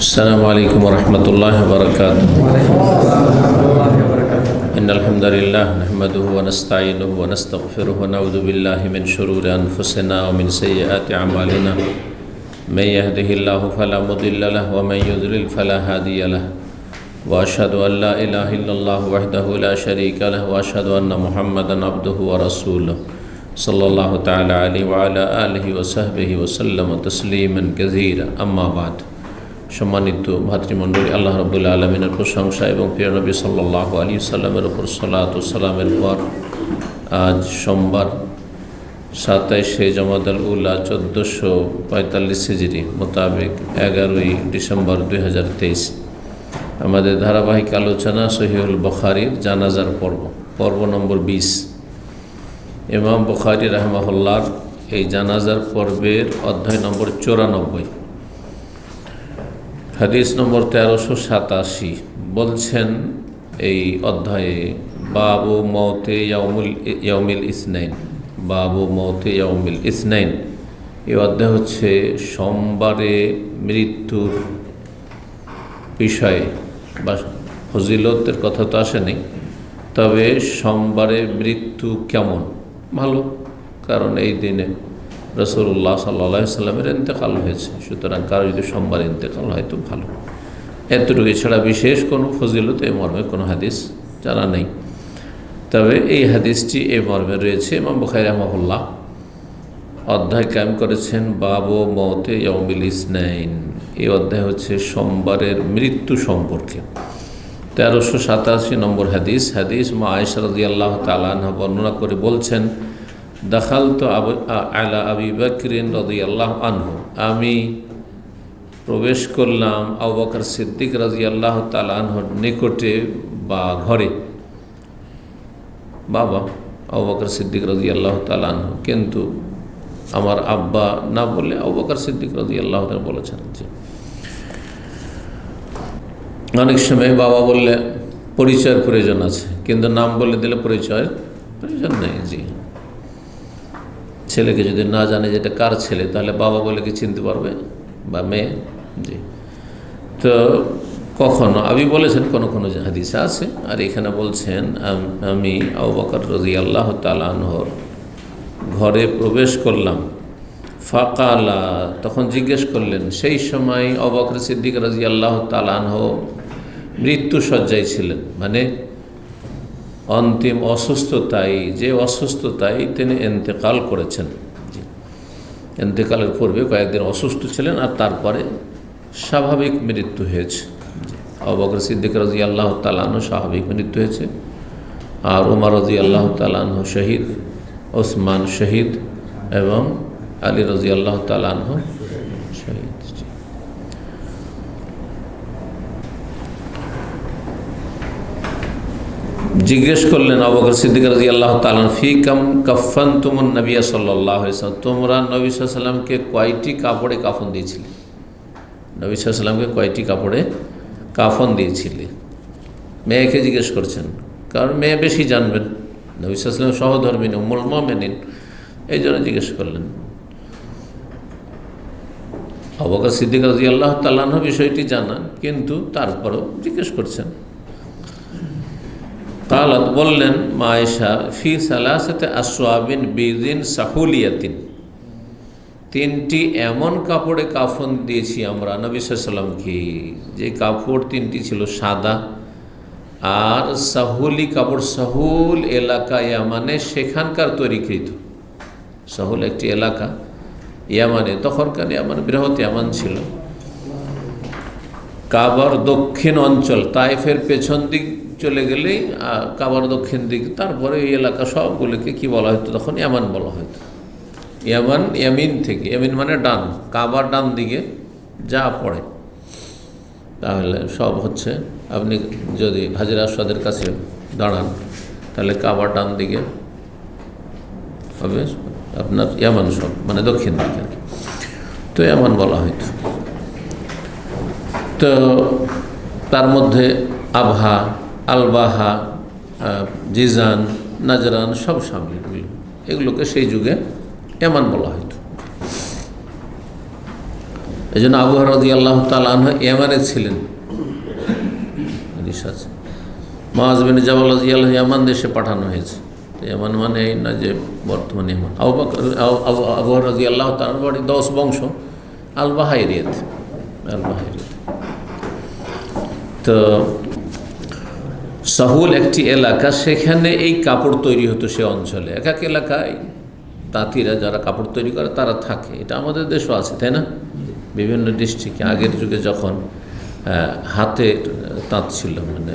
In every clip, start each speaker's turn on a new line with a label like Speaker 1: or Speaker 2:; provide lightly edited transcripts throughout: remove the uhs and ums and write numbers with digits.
Speaker 1: السلام عليكم ورحمة الله وبركاته. إن الحمد لله نحمده ونستعينه ونستغفره ونعوذ بالله من شرور أنفسنا ومن سيئات أعمالنا. من يهده الله فلا مضل له ومن يضلل فلا هادي له. وأشهد أن لا إله إلا الله وحده لا شريك له وأشهد أن محمدا عبده ورسوله صلى الله تعالى عليه وعلى آله وصحبه وسلم تسليما كثيرا. أما بعد. সম্মানিত ভাতৃমণ্ডলী, আল্লাহ রাব্বুল আলামিনের প্রশংসা এবং প্রিয় নবী সাল্লাল্লাহু আলাইহি ওয়াসাল্লামের উপর সালাত ও সালামের পর আজ সোমবার 27শে জমাদাল উলা 1445 হিজরি মোতাবেক 11ই ডিসেম্বর 2023 আমাদের ধারাবাহিক আলোচনা সহিহুল বুখারীর জানাজার পর্ব নম্বর 20। ইমাম বুখারী রাহিমাহুল্লাহ এই জানাজার পর্বের অধ্যায় নম্বর 94, হাদিস নম্বর 1387 বলছেন এই অধ্যায়ে, বাবু মওতে ইয়াউমিল ইসনাইন। বাবু মওতে ইয়াউমিল ইসনাইন এই অধ্যায় হচ্ছে সোমবারে মৃত্যুর বিষয়ে, বা ফজিলতের কথা তো আসেনি, তবে সোমবারে মৃত্যু কেমন ভালো, কারণ এই দিনে রাসূলুল্লাহ সাল্লাল্লাহু আলাইহি ওয়াসাল্লামের ইন্তেকাল হয়েছে। সুতরাং কারো যদি সোমবার ইন্তেকাল হয় তো ভালো। এতটুকু ছাড়া বিশেষ কোনো ফজিলত এই মর্মে কোনো হাদিস জানা নেই। তবে এই হাদিসটি এই মর্মে রয়েছে। ইমাম বুখারী রাহিমাহুল্লাহ অধ্যায় কায়েম করেছেন বাবু মওতে ইয়াউমিল ইসনাইন। এই অধ্যায় হচ্ছে সোমবারের মৃত্যু সম্পর্কে। 1387 নম্বর হাদিস মা আয়েশা রাদিয়াল্লাহু তাআলা আনহা বর্ণনা করে বলছেন, দাখালতু আলা আবি বকরিন রাদিয়াল্লাহু আনহু, আমি প্রবেশ করলাম আবু বকর সিদ্দিক রাদিয়াল্লাহু তাআলা আনহুর নিকটে বা ঘরে। বাবা আবু বকর সিদ্দিক রাদিয়াল্লাহু তাআলা আনহু, কিন্তু আমার আব্বা না বলে আবু বকর সিদ্দিক রাদিয়াল্লাহু তাআলা বলেছেন। যে অনেক সময় বাবা বললে পরিচয়ের প্রয়োজন আছে, কিন্তু নাম বলে দিলে পরিচয়ের প্রয়োজন নেই। জি, ছেলেকে যদি না জানে যেটা কার ছেলে, তাহলে বাবা বলে কি চিনতে পারবে, বা মেয়ে? জি, তো কখনো আবি বলেছেন, কোনো কোনো হাদিসে আছে। আর এখানে বলছেন আমি আবু বকর রাদিয়াল্লাহু তাআলা আনহুর ঘরে প্রবেশ করলাম। ফাকালা, তখন জিজ্ঞেস করলেন। সেই সময় আবু বকর সিদ্দিক রাদিয়াল্লাহু তাআলা আনহু মৃত্যু শয্যায় ছিলেন, মানে অন্তিম অসুস্থতায়, যে অসুস্থতায় তিনি ইন্তেকাল করেছেন। ইন্তেকালের পূর্বে কয়েকদিন অসুস্থ ছিলেন, আর তারপরে স্বাভাবিক মৃত্যু হয়েছে। আবু বকর সিদ্দিক রাদিয়াল্লাহু তাআলা আনহু স্বাভাবিক মৃত্যু হয়েছে, আর ওমর রাদিয়াল্লাহু তাআলা আনহু শহীদ, ওসমান শহীদ, এবং আলী রাদিয়াল্লাহু তাআলা আনহু শহীদ। জিজ্ঞেস করলেন আবু বকর সিদ্দিক রাদিয়াল্লাহু তাআলা, ফি কাম কাফফানতুমুন নবী সাল্লাল্লাহু আলাইহি ওয়াসাল্লাম, তোমরা নবী সাল্লাল্লাহু আলাইহি ওয়াসাল্লামকে কয়টি কাপড়ে কাফন দিয়েছিলে? নবী সাল্লাল্লাহু আলাইহি ওয়াসাল্লামকে কয়টি কাপড়ে কাফন দিয়েছিলে? মেয়েকে জিজ্ঞেস করছেন, কারণ মেয়ে বেশি জানবেন, নবী সাল্লাল্লাহু আলাইহি ওয়াসাল্লাম সহধর্মিনী উম্মুল মুমিনিন, এই জন্য জিজ্ঞেস করলেন। আবু বকর সিদ্দিক রাদিয়াল্লাহু তাআলা আনহু বিষয়টি জানান, কিন্তু তারপরও জিজ্ঞেস করছেন। কালাত, বললেন মা আয়েশা, ফি সালাসাতি আসওয়াবিন বিদিন সাহুলিয়াতিন, তিনটি এমন কাপড়ে কাফন দিয়েছি আমরা নবী সাল্লাল্লাহু আলাইহি ওয়াসাল্লামকে, যে কাপড় তিনটি ছিল সাদা আর সাহুলি কাপড়। সাহুল এলাকা ইয়ামানে, সেখানকার তৈরিকৃত। সাহুল একটি এলাকা ইয়ামানে, তখনকার ইয়ামান বৃহৎ ইয়ামান ছিল। কাবার দক্ষিণ অঞ্চল, তায়েফের পেছন দিক চলে গেলেই কাবার দক্ষিণ দিক, তারপরে এই এলাকা সবগুলোকে কি বলা হতো তখন? ইয়ামান বলা হতো। ইয়ামান, ইয়ামিন থেকে, ইয়ামিন মানে ডান, কাবার ডান দিকে যা পড়ে, তাহলে সব হচ্ছে, আপনি যদি হাজর আসওয়াদের কাছে দাঁড়ান, তাহলে কাবার ডান দিকে হবে আপনার ইয়ামান, সব মানে দক্ষিণ দিকে আর কি। তো ইয়ামান বলা হতো। তো তার মধ্যে আবহা, আলবাহা, জিজান, নাজরান সব সামিল, এগুলোকে সেই যুগে ইয়ামান বলা হতো। এই জন্য আবু হুরায়রা রাদিয়াল্লাহু তাআলা আনহু ইয়ামানে ছিলেন। হাদিস আছে মুআয বিন জাবাল রাদিয়াল্লাহু ইয়ামান দেশে পাঠানো হয়েছে। ইয়ামান মানে এই না যে বর্তমান ইয়ামান। আবু হুরায়রা রাদিয়াল্লাহু তাআলা বাড়ি দৌস বংশ, আল বাহাইরিয়াত। তো সাহুল একটি এলাকা, সেখানে এই কাপড় তৈরি হতো সে অঞ্চলে। এক এক এলাকায় তাঁতিরা যারা কাপড় তৈরি করে তারা থাকে। এটা আমাদের দেশও আছে, তাই না? বিভিন্ন ডিস্ট্রিক্টে আগের যুগে যখন হাতে তাঁত ছিল, মানে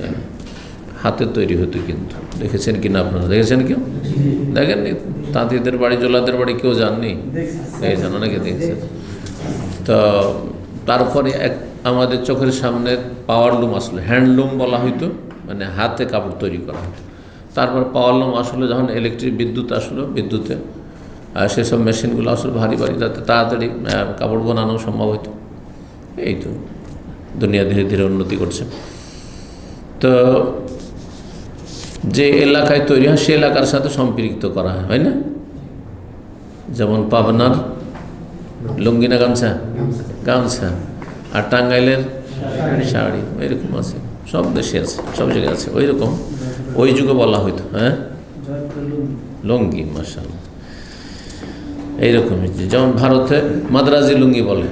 Speaker 1: হাতে তৈরি হতো। কিন্তু দেখেছেন কি না আপনারা? দেখেছেন কেউ? দেখেননি? তাঁতিদের বাড়ি, জোলাদের বাড়ি কেউ যাননি? দেখেছেন? অনেকে দেখেছেন। তো তারপরে আমাদের চোখের সামনে পাওয়ারলুম আসলো, হ্যান্ডলুম বলা হইতো, মানে হাতে কাপড় তৈরি করা হতো। তারপর পাওয়ারলুম আসলে যখন বিদ্যুৎ আসলো, বিদ্যুতে সেসব মেশিনগুলো আসলে ভারী ভারী, যাতে তাড়াতাড়ি কাপড় বানানো সম্ভব হতো। এই তো দুনিয়া ধীরে ধীরে উন্নতি করছে। তো যে এলাকায় তৈরি হয় সে এলাকার সাথে সম্পৃক্ত করা হয় না? যেমন পাবনার লুঙ্গি না গামছা? গামছা। আর টাঙ্গাইলের শাড়ি, এরকম আছে, সব দেশে আছে, সব জায়গায় আছে। ওই রকম ওই যুগে বলা হইতো, হ্যাঁ, লুঙ্গি। মাশাআল্লাহ, এইরকমই। যেমন ভারতে মাদ্রাজি লুঙ্গি বলে,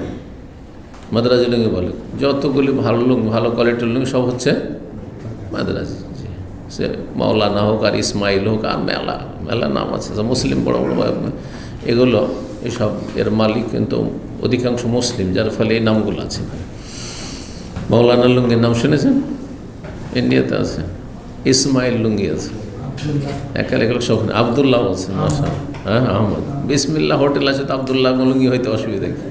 Speaker 1: মাদ্রাজি লুঙ্গি বলে। যতগুলি ভালো লুঙ্গি, ভালো কোয়ালিটির লুঙ্গি সব হচ্ছে মাদ্রাজি। সে মাওলানা হোক আর ইসমাইল হোক, আর মেলা মেলা নাম আছে, মুসলিম বড় বড় এগুলো, এসব এর মালিক কিন্তু অধিকাংশ মুসলিম, যার ফলে এই নামগুলো আছে। মাওলানা লুঙ্গির নাম শুনেছেন? ইন্ডিয়াতে আছে। ইসমাইল লুঙ্গি আছে, একাল সব। আবদুল্লাহ আছে, হ্যাঁ, আহমদ। বিসমিল্লাহ হোটেল আছে, তো আবদুল্লাহ লুঙ্গি হইতে অসুবিধা কি?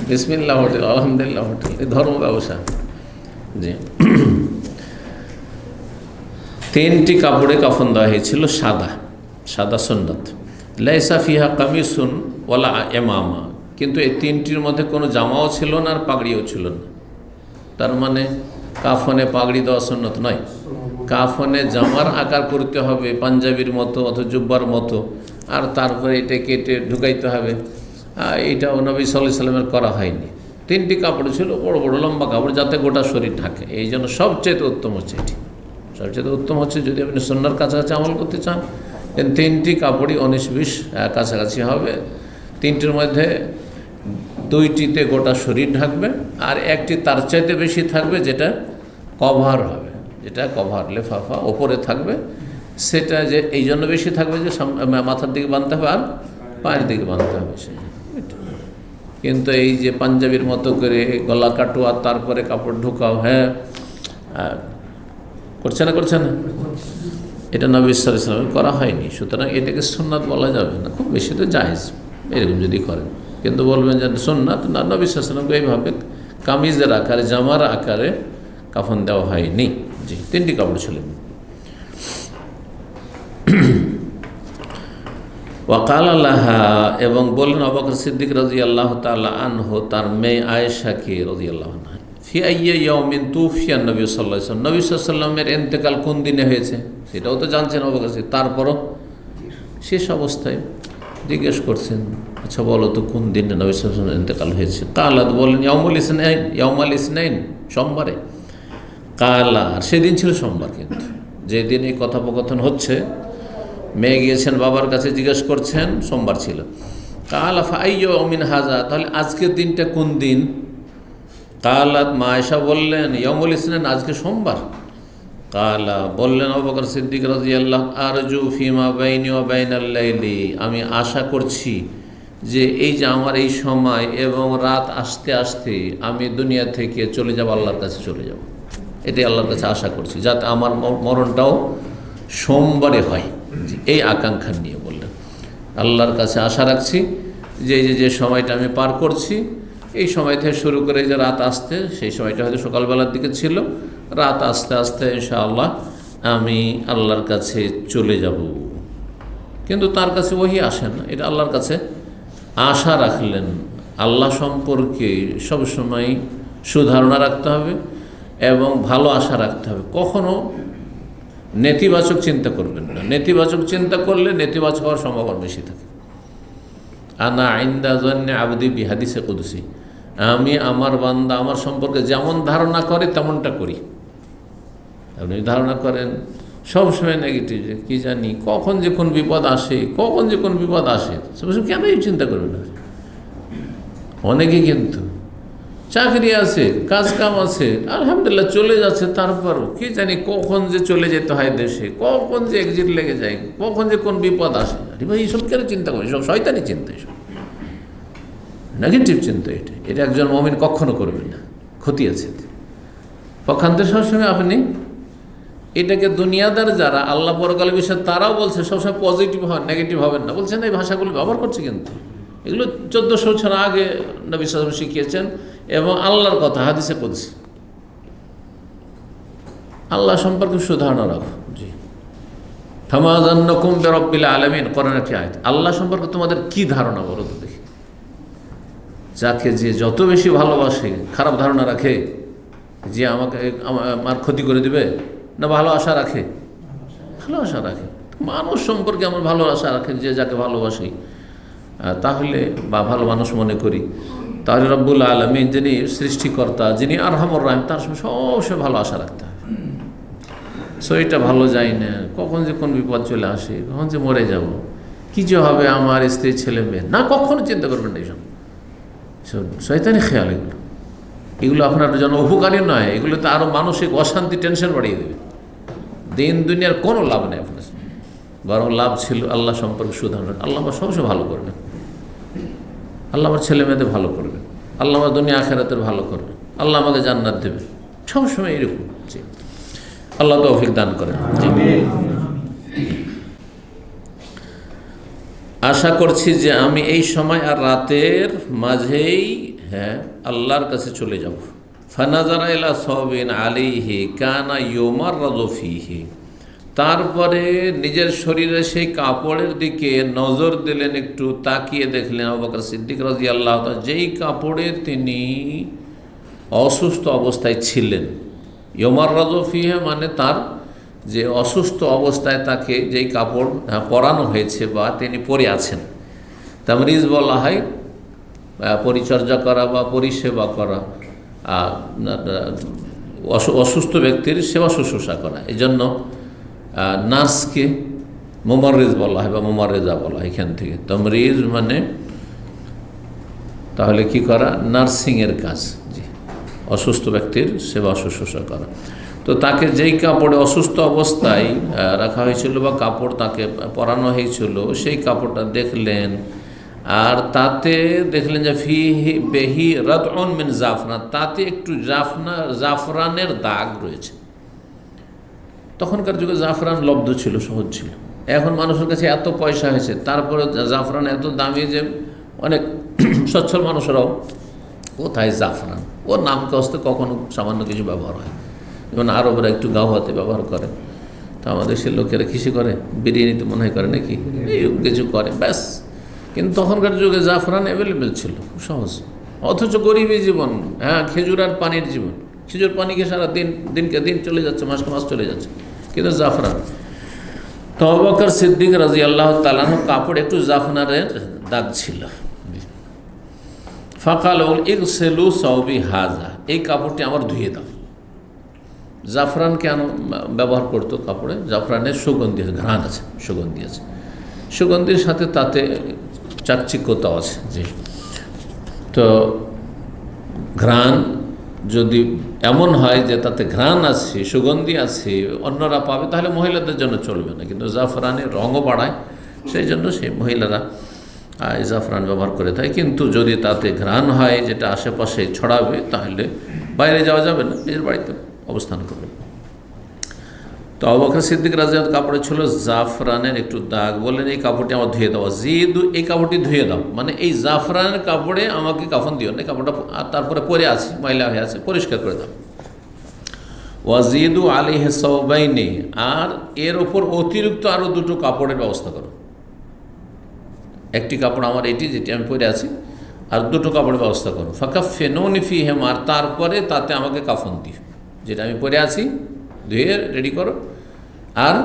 Speaker 1: বিসমিল্লাহ হোটেল, আলহামদুলিল্লাহ হোটেল, এই ধর্ম ব্যবসা। জি, 3টি কাপড়ে কাফন দেওয়া হয়েছিল, সাদা, সাদা সুন্নাত। লাইসা ফিহা কামিসুন ওয়ালা ইমামা, কিন্তু এই 3টির মধ্যে কোনো জামাও ছিল না আর পাগড়িও ছিল না। তার মানে কাফনে পাগড়ি দেওয়া সুন্নত নয়। কাফনে জামার আকার করতে হবে পাঞ্জাবির মতো অথবা জুব্বার মতো, আর তারপরে এটা কেটে ঢুকাইতে হবে। এইটাও নবী সাল্লাল্লাহু আলাইহি সাল্লামের করা হয়নি। 3টি কাপড় ছিল, বড় বড় লম্বা কাপড়, যাতে গোটা শরীর ঢাকে। এই জন্য সবচেয়ে উত্তম হচ্ছে এটি। সবচেয়ে উত্তম হচ্ছে যদি আপনি সুন্নাহর কাছাকাছি আমল করতে চান, 3টি কাপড়ই 19-20 কাছাকাছি হবে। 3টির মধ্যে 2টিতে গোটা শরীর ঢাকবে, আর একটি তার চাইতে বেশি থাকবে, যেটা কভার হবে, যেটা কভার লেফাফা ওপরে থাকবে। সেটা যে এই জন্য বেশি থাকবে যে মাথার দিকে বাঁধতে হবে আর পায়ের দিকে বাঁধতে হবে। কিন্তু এই যে পাঞ্জাবির মতো করে গলা কাটো আর তারপরে কাপড় ঢোকাও, হ্যাঁ, করছে না, এটা নবী সাল্লাল্লাহু আলাইহি ওয়াসাল্লাম করা হয়নি। সুতরাং এটাকে সুন্নাত বলা যাবে না, খুব বেশি তো জায়েজ এরকম যদি করেন। কিন্তু বলবেন যে সুন্নাত না, নবী সাল্লাল্লাহু আলাইহি ওয়াসাল্লামকে এইভাবে কামিজের আকারে, জামার আকারে কাফন দেওয়া হয়নি। জি, 3টি কাপড় ছিল। ওয়াকাল আল্লাহা, এবং বললেন আবু বকর সিদ্দিক রাদিয়াল্লাহু তাআলা আনহু তার মেয়ে আয়েশাকে রাদিয়াল্লাহু আনহা, ফি আইয়্যি ইয়াউমিন তুফিয়ান নবী সাল্লাল্লাহু আলাইহি ওয়াসাল্লাম, নবী সাল্লাল্লাহু আলাইহি ওয়াসাল্লামের ইন্তেকাল কোন দিনে হয়েছে সেটাও তো জানছেন আবু বকর সিদ্দিক। তারপরও শেষ অবস্থায় জিজ্ঞেস করছেন, আচ্ছা বলো তো কোন দিনে নবী সাল্লাল্লাহু আলাইহি ওয়াসাল্লামের ইন্তেকাল হয়েছে? কালাত, বলেন ইয়াউমুল ইসনাইন, সোমবারে। কালা, আর সেদিন ছিল সোমবার। কিন্তু যেদিন এই কথোপকথন হচ্ছে, মেয়ে গিয়েছেন বাবার কাছে, জিজ্ঞেস করছেন, সোমবার ছিল। কালা ফাইয়্যু মিন হাযা, তাহলে আজকের দিনটা কোন দিন? কালাত, মা আয়েশা বললেন, ইয়াউমুল ইসনাইন, আজকে সোমবার। কালা, বললেন আবু বকর সিদ্দিক রাদিয়াল্লাহু, আরজু ফিমা বাইনি ওয়া বাইনাল লাইলি, আমি আশা করছি যে এই যে আমার এই সময় এবং রাত আসতে আসতে আমি দুনিয়া থেকে চলে যাব, আল্লাহর কাছে চলে যাব। এটাই আল্লাহর কাছে আশা করছি, যাতে আমার মরণটাও সোমবারে হয়। এই আকাঙ্ক্ষা নিয়ে বললেন, আল্লাহর কাছে আশা রাখছি যে যে সময়টা আমি পার করছি, এই সময় থেকে শুরু করে যে রাত আসতে, সেই সময়টা হয়তো সকালবেলার দিকে ছিল, রাত আস্তে আস্তে ইনশাআল্লাহ আমি আল্লাহর কাছে চলে যাব। কিন্তু তার কাছে ওহি আসেন না, এটা আল্লাহর কাছে আশা রাখলেন। আল্লাহ সম্পর্কে সবসময় সুধারণা রাখতে হবে এবং ভালো আশা রাখতে হবে। কখনো নেতিবাচক চিন্তা করবেন না। নেতিবাচক চিন্তা করলে নেতিবাচক হওয়ার সম্ভাবনা বেশি থাকে। আনা ইনদা যন্নি আবদি বি, হাদিসে কুদসি, আমি আমার বান্দা আমার সম্পর্কে যেমন ধারণা করে তেমনটা করি। আপনি ধারণা করেন সবসময় নেগেটিভ, যে কী জানি কখন যে কোন বিপদ আসে, কখন যে কোন বিপদ আসে, সবসময় কেন এই চিন্তা করবেন না। অনেকে কিন্তু চাকরি আছে, কাজ কাম আছে, আলহামদুলিল্লাহ চলে যাচ্ছে, তারপরও কি জানি কখন যে চলে যেতে হয় দেশে, কখন যে এক্সিট লেগে যায়, কখন যে কোন বিপদ আসে। আরে ভাই, এইসব কেন চিন্তা করি? সব শয়তানি চিন্তা, এসব নেগেটিভ চিন্তা। এটা একজন মুমিন কখনো করবেন না, ক্ষতি আছে। পক্ষান্তরে সবসময় আপনি এটাকে দুনিয়াদার যারা আল্লাহ পরকাল বিষয় তারাও বলছে সবসময় পজিটিভ হন, নেগেটিভ হবেন না, বলছেন এই ভাষাগুলো ব্যবহার করছে। কিন্তু এগুলো 1400 বছর আগে নবী সাল্লাল্লাহু আলাইহি ওয়াসাল্লাম শিখিয়েছেন, এবং আল্লাহর কথা হাদিসে বলছে। আল্লাহ সম্পর্কে সুধারণা রাখো। জি, ফামা যান্নুকুম বিরাব্বিল আলামিন, কোরআনের একটি আয়াত। আল্লাহ সম্পর্কে তোমাদের কি ধারণা বলো তো দেখি। যাকে যে যত বেশি ভালোবাসে, খারাপ ধারণা রাখে যে আমাকে আমার ক্ষতি করে দিবে, না ভালো আশা রাখে? ভালো আশা রাখে। মানুষ সম্পর্কে আমার ভালো আশা রাখে, যে যাকে ভালোবাসি তাহলে, বা ভালো মানুষ মনে করি, তাহলে রব্বুল আলামিন যিনি সৃষ্টিকর্তা, যিনি আরহামুর রাহিম, তার সঙ্গে সবসময় ভালো আশা রাখতে হবে। শরীরটা ভালো যায় না, কখন যে কোন বিপদ চলে আসে, কখন যে মরে যাব, কী যে হবে আমার স্ত্রী ছেলে মেয়ে, না কখনো চিন্তা করবেন না। এইসব শয়তানি খেয়াল, এগুলো আপনার জন্য উপকারী নয়। এগুলোতে আরও মানসিক অশান্তি, টেনশন বাড়িয়ে দেবে। দিন দুনিয়ার কোনো লাভ নেই আপনার, বরং লাভ ছিল আল্লাহ সম্পর্কে সুধারণ। আল্লাহ আমার সবসময় ভালো করবেন, আল্লাহ আমার ছেলে মেয়েদের ভালো করবেন, আল্লাহ আমার দুনিয়া আখিরাতের ভালো করবেন, আল্লাহ আমাকে জান্নাত দেবেন, সবসময় এরকম। জি, আল্লাহ তৌফিক দান করেন। আশা করছি যে আমি এই সময় আর রাতের মাঝেই আল্লাহর কাছে চলে যাব। ফানাজারা ইলা সাওবিন আলাইহি কানা ইউমাররাযু ফীহি, তারপরে নিজের শরীরে সেই কাপড়ের দিকে নজর দিলেন, একটু তাকিয়ে দেখলেন আবু বকর সিদ্দিক রাদিয়াল্লাহু তাআলা যেই কাপড়ে তিনি অসুস্থ অবস্থায় ছিলেন। ইউমাররাযু ফীহি মানে তার যে অসুস্থ অবস্থায় তাকে যেই কাপড় পরানো হয়েছে বা তিনি পরে আছেন, তামরিজ বলা হয় পরিচর্যা করা বা পরিষেবা করা, অসুস্থ ব্যক্তির সেবা শুশ্রূষা করা। এই জন্য নার্সকে মুমাররিজ বলা হয় বা মুমাররেজা বলা হয়। এখান থেকে তামরিজ মানে তাহলে কি করা? নার্সিংয়ের কাজ। জি, অসুস্থ ব্যক্তির সেবা শুশ্রূষা করা। তো তাকে যেই কাপড়ে অসুস্থ অবস্থায় রাখা হয়েছিল বা কাপড় তাকে পরানো হয়েছিল, সেই কাপড়টা দেখলেন, আর তাতে দেখলেন যে ফিহি বেহি রাদউন মিন জাফরান, তাতে একটু জাফরানের দাগ রয়েছে। তখনকার যুগে জাফরান লব্ধ ছিল, সহজ ছিল। এখন মানুষের কাছে এত পয়সা হয়েছে, তারপরে জাফরান এত দামি যে অনেক সচ্ছল মানুষেরাও কোথায় জাফরান, ওর নামকে হস্তে কখনো সামান্য কিছু ব্যবহার হয়। যেমন আরবরা একটু গাওয়াতে ব্যবহার করে, তো আমাদের দেশের লোকেরা কৃষি করে, বিরিয়ানিতে মনে হয় করে নাকি, এই কিছু করে ব্যাস। কিন্তু তখনকার যুগে জাফরান অ্যাভেলেবেল ছিল, খুব সহজ। অথচ গরিবী জীবন, খেজুর আর পানির জীবন। খেজুর পানিকে সারা দিনকে দিন চলে যাচ্ছে, মাসকে মাস চলে যাচ্ছে, কিন্তু জাফরান। তো আবু বকর সিদ্দিক রাদিয়াল্লাহু তাআলা কাপড় একটু জাফরানের দাগ ছিল। ফাকাল ইগসিলু সাওবি হাযা, এই কাপড়টি আমার ধুয়ে দাও। জাফরান কেন ব্যবহার করতো কাপড়ে? জাফরানের সুগন্ধি আছে, ঘ্রাণ আছে, সুগন্ধি আছে, সুগন্ধির সাথে তাতে চাকচিক্যতাও আছে। জি, তো ঘ্রাণ যদি এমন হয় যে তাতে ঘ্রাণ আছে, সুগন্ধি আছে, অন্যরা পাবে, তাহলে মহিলাদের জন্য চলবে না। কিন্তু জাফরানের রঙও বাড়ায়, সেই জন্য সেই মহিলারা জাফরান ব্যবহার করে থাকে। কিন্তু যদি তাতে ঘ্রাণ হয় যেটা আশেপাশে ছড়াবে, তাহলে বাইরে যাওয়া যাবে না, নিজের বাড়িতে অবস্থান করবে। তো আবু বকর সিদ্দিক রাদিয়াল্লাহু কাপড়ে ছিল জাফরানের একটু দাগ। বললেন এই কাপড়টি আমার ধুয়ে দাও। জিদু, এই কাপড়টি ধুয়ে দাও, মানে এই জাফরানের কাপড়ে আমাকে কাফন দিও না, কাপড়টা তারপরে পরে আছে, ময়লা হয়ে আছে, পরিষ্কার করে দাও। ওয়াজিদু আলাইহি সাওবাইনি, আর এর ওপর অতিরিক্ত আরও দুটো কাপড়ের ব্যবস্থা করো। একটি কাপড় আমার এটি, যেটি আমি পরে আছি, আর দুটো কাপড়ের ব্যবস্থা করো। ফাকাফিনুনি ফিহিমা, আর তারপরে তাতে আমাকে কাফন দিও, যেটা আমি পরে আছি ধুয়ে রেডি করো, আর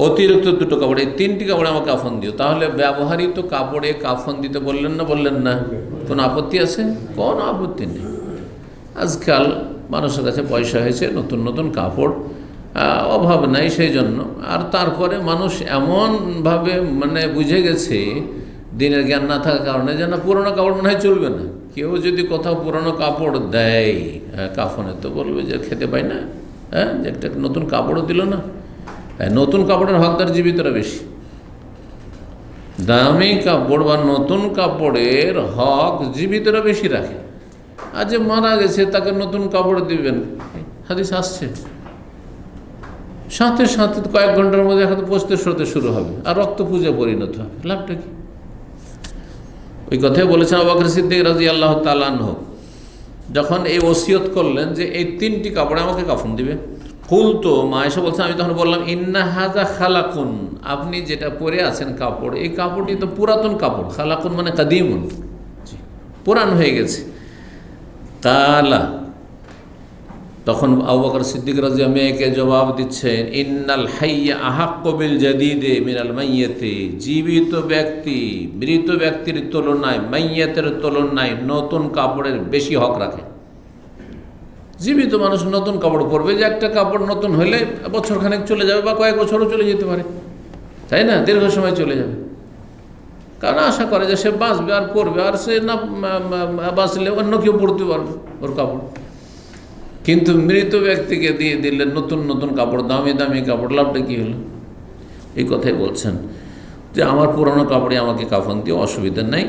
Speaker 1: অতিরিক্ত দুটো কাপড়, এই তিনটি কাপড়ে আমাকে কাফন দিও। তাহলে ব্যবহৃত কাপড়ে কাফন দিতে বললেন না? বললেন না? কোনো আপত্তি আছে? কোনো আপত্তি নেই। আজকাল মানুষের কাছে পয়সা হয়েছে, নতুন নতুন কাপড় অভাব নাই সেই জন্য। আর তারপরে মানুষ এমনভাবে বুঝে গেছে দিনের জ্ঞান না থাকার কারণে যে না, পুরোনো কাপড় মনে হয় চলবে না। কেউ যদি কোথাও পুরোনো কাপড় দেয় কাফনে, তো বলবে যে খেতে পাই না, যে একটা নতুন কাপড়ও দিল না। নতুন কাপড়ের হকদার জীবিতরা বেশি। দামি কাপড় বা নতুন কাপড়ের হক জীবিতরা বেশি রাখে। আর যে মারা গেছে তাকে নতুন কাপড় দিবেন, হাদিস আসছে, সাথে সাথে কয়েক ঘন্টার মধ্যে এখন পচতে সরতে শুরু হবে আর রক্ত পূজা পরিণত হবে। লাভটা কি? ওই কথাই বলেছেন আবু বকর সিদ্দিক রাদিয়াল্লাহু তাআলা আনহু, যখন এই ওসিয়ত করলেন যে এই 3টি কাপড়ে আমাকে কাফন দিবে। কুলতু, মা এসে বলছেন, আমি তখন বললাম, ইন্না হাযা খালাকুন, আপনি যেটা পরে আছেন কাপড়, এই কাপড়টি তো পুরাতন কাপড়। খালাকুন মানে কাদিমুন, পুরান হয়ে গেছে। কালা, তখন আবু বকর সিদ্দিক রাদিয়াল্লাহু মেয়েকে জবাব দিচ্ছেন, ইন্নাল হাইয়া আহাক্কু বিল জাদীদি মিনাল মাইয়াতি, জীবিত ব্যক্তি মৃত ব্যক্তির তুলনায়, মাইয়াতের তুলনায় নতুন কাপড়ের বেশি হক রাখে। জীবিত মানুষ নতুন কাপড় পরবে, যে একটা কাপড় নতুন হলে বছরখানেক চলে যাবে বা কয়েক বছরও চলে যেতে পারে, তাই না? দীর্ঘ সময় চলে যাবে, কারণ আশা করে যে সে বাঁচবে আর পরবে, আর সে না বাঁচলে অন্য কেউ পরতে পারবে ওর কাপড়। কিন্তু মৃত ব্যক্তিকে দিয়ে দিলে নতুন নতুন কাপড়, দামি দামি কাপড়, লাভটা কী হলো? এই কথাই বলছেন যে আমার পুরনো কাপড়ে আমাকে কাফন দিয়ে অসুবিধা নেই,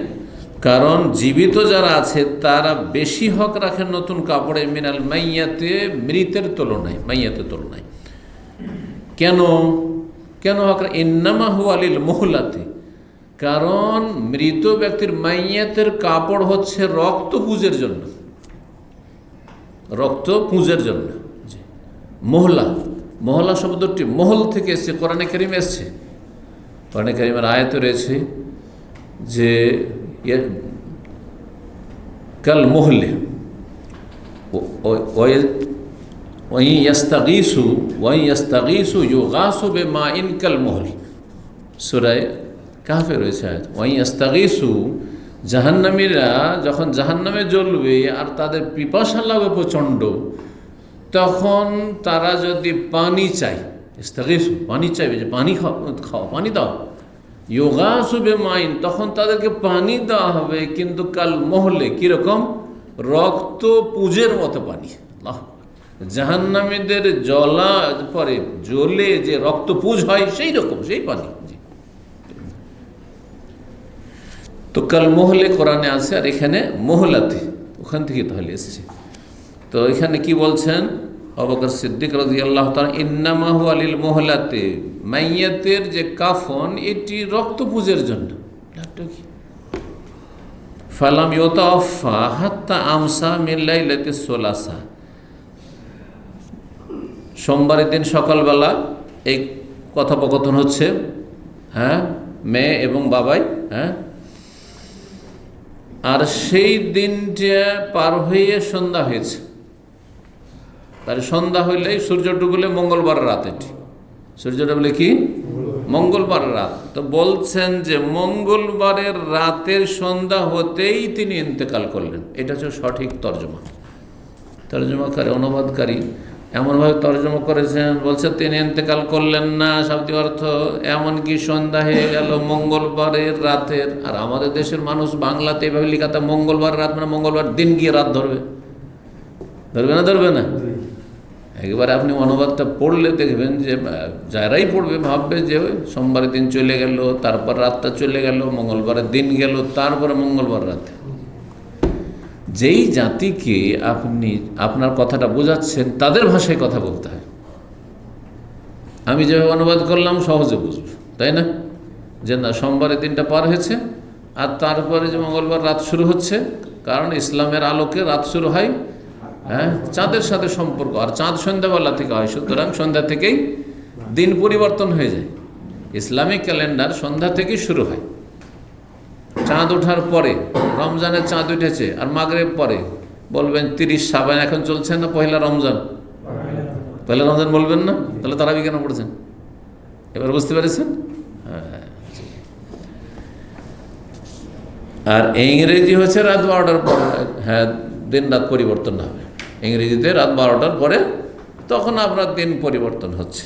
Speaker 1: কারণ জীবিত যারা আছে তারা বেশি হক রাখেন নতুন কাপড়ে মিনাল মাইয়াতে, মৃতের তুলনায়, মাইয়াতের তুলনায়। কেন কেন হক? ইন্নামা হুয়া লিল মুহলাতি, কারণ মৃত ব্যক্তির মাইয়াতের কাপড় হচ্ছে রক্ত পুঁজের জন্য, রক্ত পুঁজের জন্য। মহলা, মহলা শব্দটি মহল থেকে এসছে, কোরআনে কারিমে এসছে। কোরআনে কারিমের আয়াতে রয়েছে যে কাল মোহলে ইয়াস্তাগীসু ইউগাসু বিমাইন কাল মোহল, সূরা কাহফে রয়েছে আয়াত। ইয়াস্তাগীসু, জাহান্নামীরা যখন জাহান্নামে জ্বলবে আর তাদের পিপাসা লাগবে প্রচণ্ড, তখন তারা যদি পানি চায়, ইস্তাগীসু পানি চাইবে, যে পানি খাও, পানি দাও। ইউগাসু বিমাইন, তখন তাদেরকে পানি দেওয়া হবে, কিন্তু কাল মহলে, কীরকম? রক্ত পুঁজের মতো পানি। জাহান্নামীদের জ্বলা পরে জ্বলে যে রক্ত পুঁজ হয় সেই রকম, সেই পানি। তো কাল মহলে কোরআনে আছে, আর এখানে মহলাতে, ওখান থেকে তাহলে এসছে। তো এখানে কি বলছেন আবু বকর সিদ্দিক রাদিয়াল্লাহু তাআলা, ইন্নামা হুয়া লিল মুহলাতি, মাইয়াতের যে কাফন এটি রক্ত পুঁজের জন্য। ফালাম ইউতাওয়াফা হাত্তা আমসা মিন লাইলাতিস সুলাসা, সোমবারের দিন সকালবেলা এই কথোপকথন হচ্ছে, মেয়ে এবং বাবাই, আর সেই দিনটা পার হয়ে সন্ধ্যা হয়েছে। তার সন্ধ্যা হইলেই সূর্য ডুবলে মঙ্গলবার রাত, এটি সূর্য ডুবলে কি মঙ্গলবার রাত। তো বলছেন যে মঙ্গলবারের রাতের সন্ধ্যা হতেই তিনি ইন্তেকাল করলেন। এটা হচ্ছে সঠিক তর্জমা। তর্জমাকারী, অনুবাদকারী এমনভাবে তর্জমা করেছেন, বলছে তিনি ইন্তেকাল করলেন না, শাব্দিক অর্থ এমনকি সন্ধ্যা হয়ে গেল মঙ্গলবারের রাতের। আর আমাদের দেশের মানুষ বাংলাতে এভাবে লিখাতে মঙ্গলবার রাত মানে মঙ্গলবার দিন গিয়ে রাত ধরবে, ধরবে না? ধরবে না? একবার আপনি অনুবাদটা পড়লে দেখবেন যে যারাই পড়বে ভাববে যে সোমবারের দিন চলে গেল, তারপর রাতটা চলে গেল, মঙ্গলবারের দিন গেল, তারপরে মঙ্গলবার রাতে। যেই জাতিকে আপনি আপনার কথাটা বোঝাচ্ছেন তাদের ভাষায় কথা বলতে হয়। আমি যেভাবে অনুবাদ করলাম সহজে বুঝব, তাই না? যে না, সোমবারের দিনটা পার হয়েছে আর তারপরে যে মঙ্গলবার রাত শুরু হচ্ছে, কারণ ইসলামের আলোকে রাত শুরু হয় চাঁদের সাথে সম্পর্ক, আর চাঁদ সন্ধ্যাবেলা থেকে হয়, সুতরাং সন্ধ্যা থেকেই দিন পরিবর্তন হয়ে যায়। ইসলামিক ক্যালেন্ডার সন্ধ্যা থেকেই শুরু হয়। চাঁদ ওঠার পরে, রমজানের চাঁদ উঠেছে আর মাগরিব পরে বলবেন 30 শাবান, এখন চলছে না পয়লা রমজান, পয়লা রমজান বলবেন না? তাহলে তারাবি কেন পড়ছেন? এবার বুঝতে পেরেছেন? আর ইংরেজি হচ্ছে রাত 12টার পর, হ্যাঁ দিন রাত পরিবর্তন হবে ইংরেজিতে রাত 12টার পরে, তখন আপনার দিন পরিবর্তন হচ্ছে।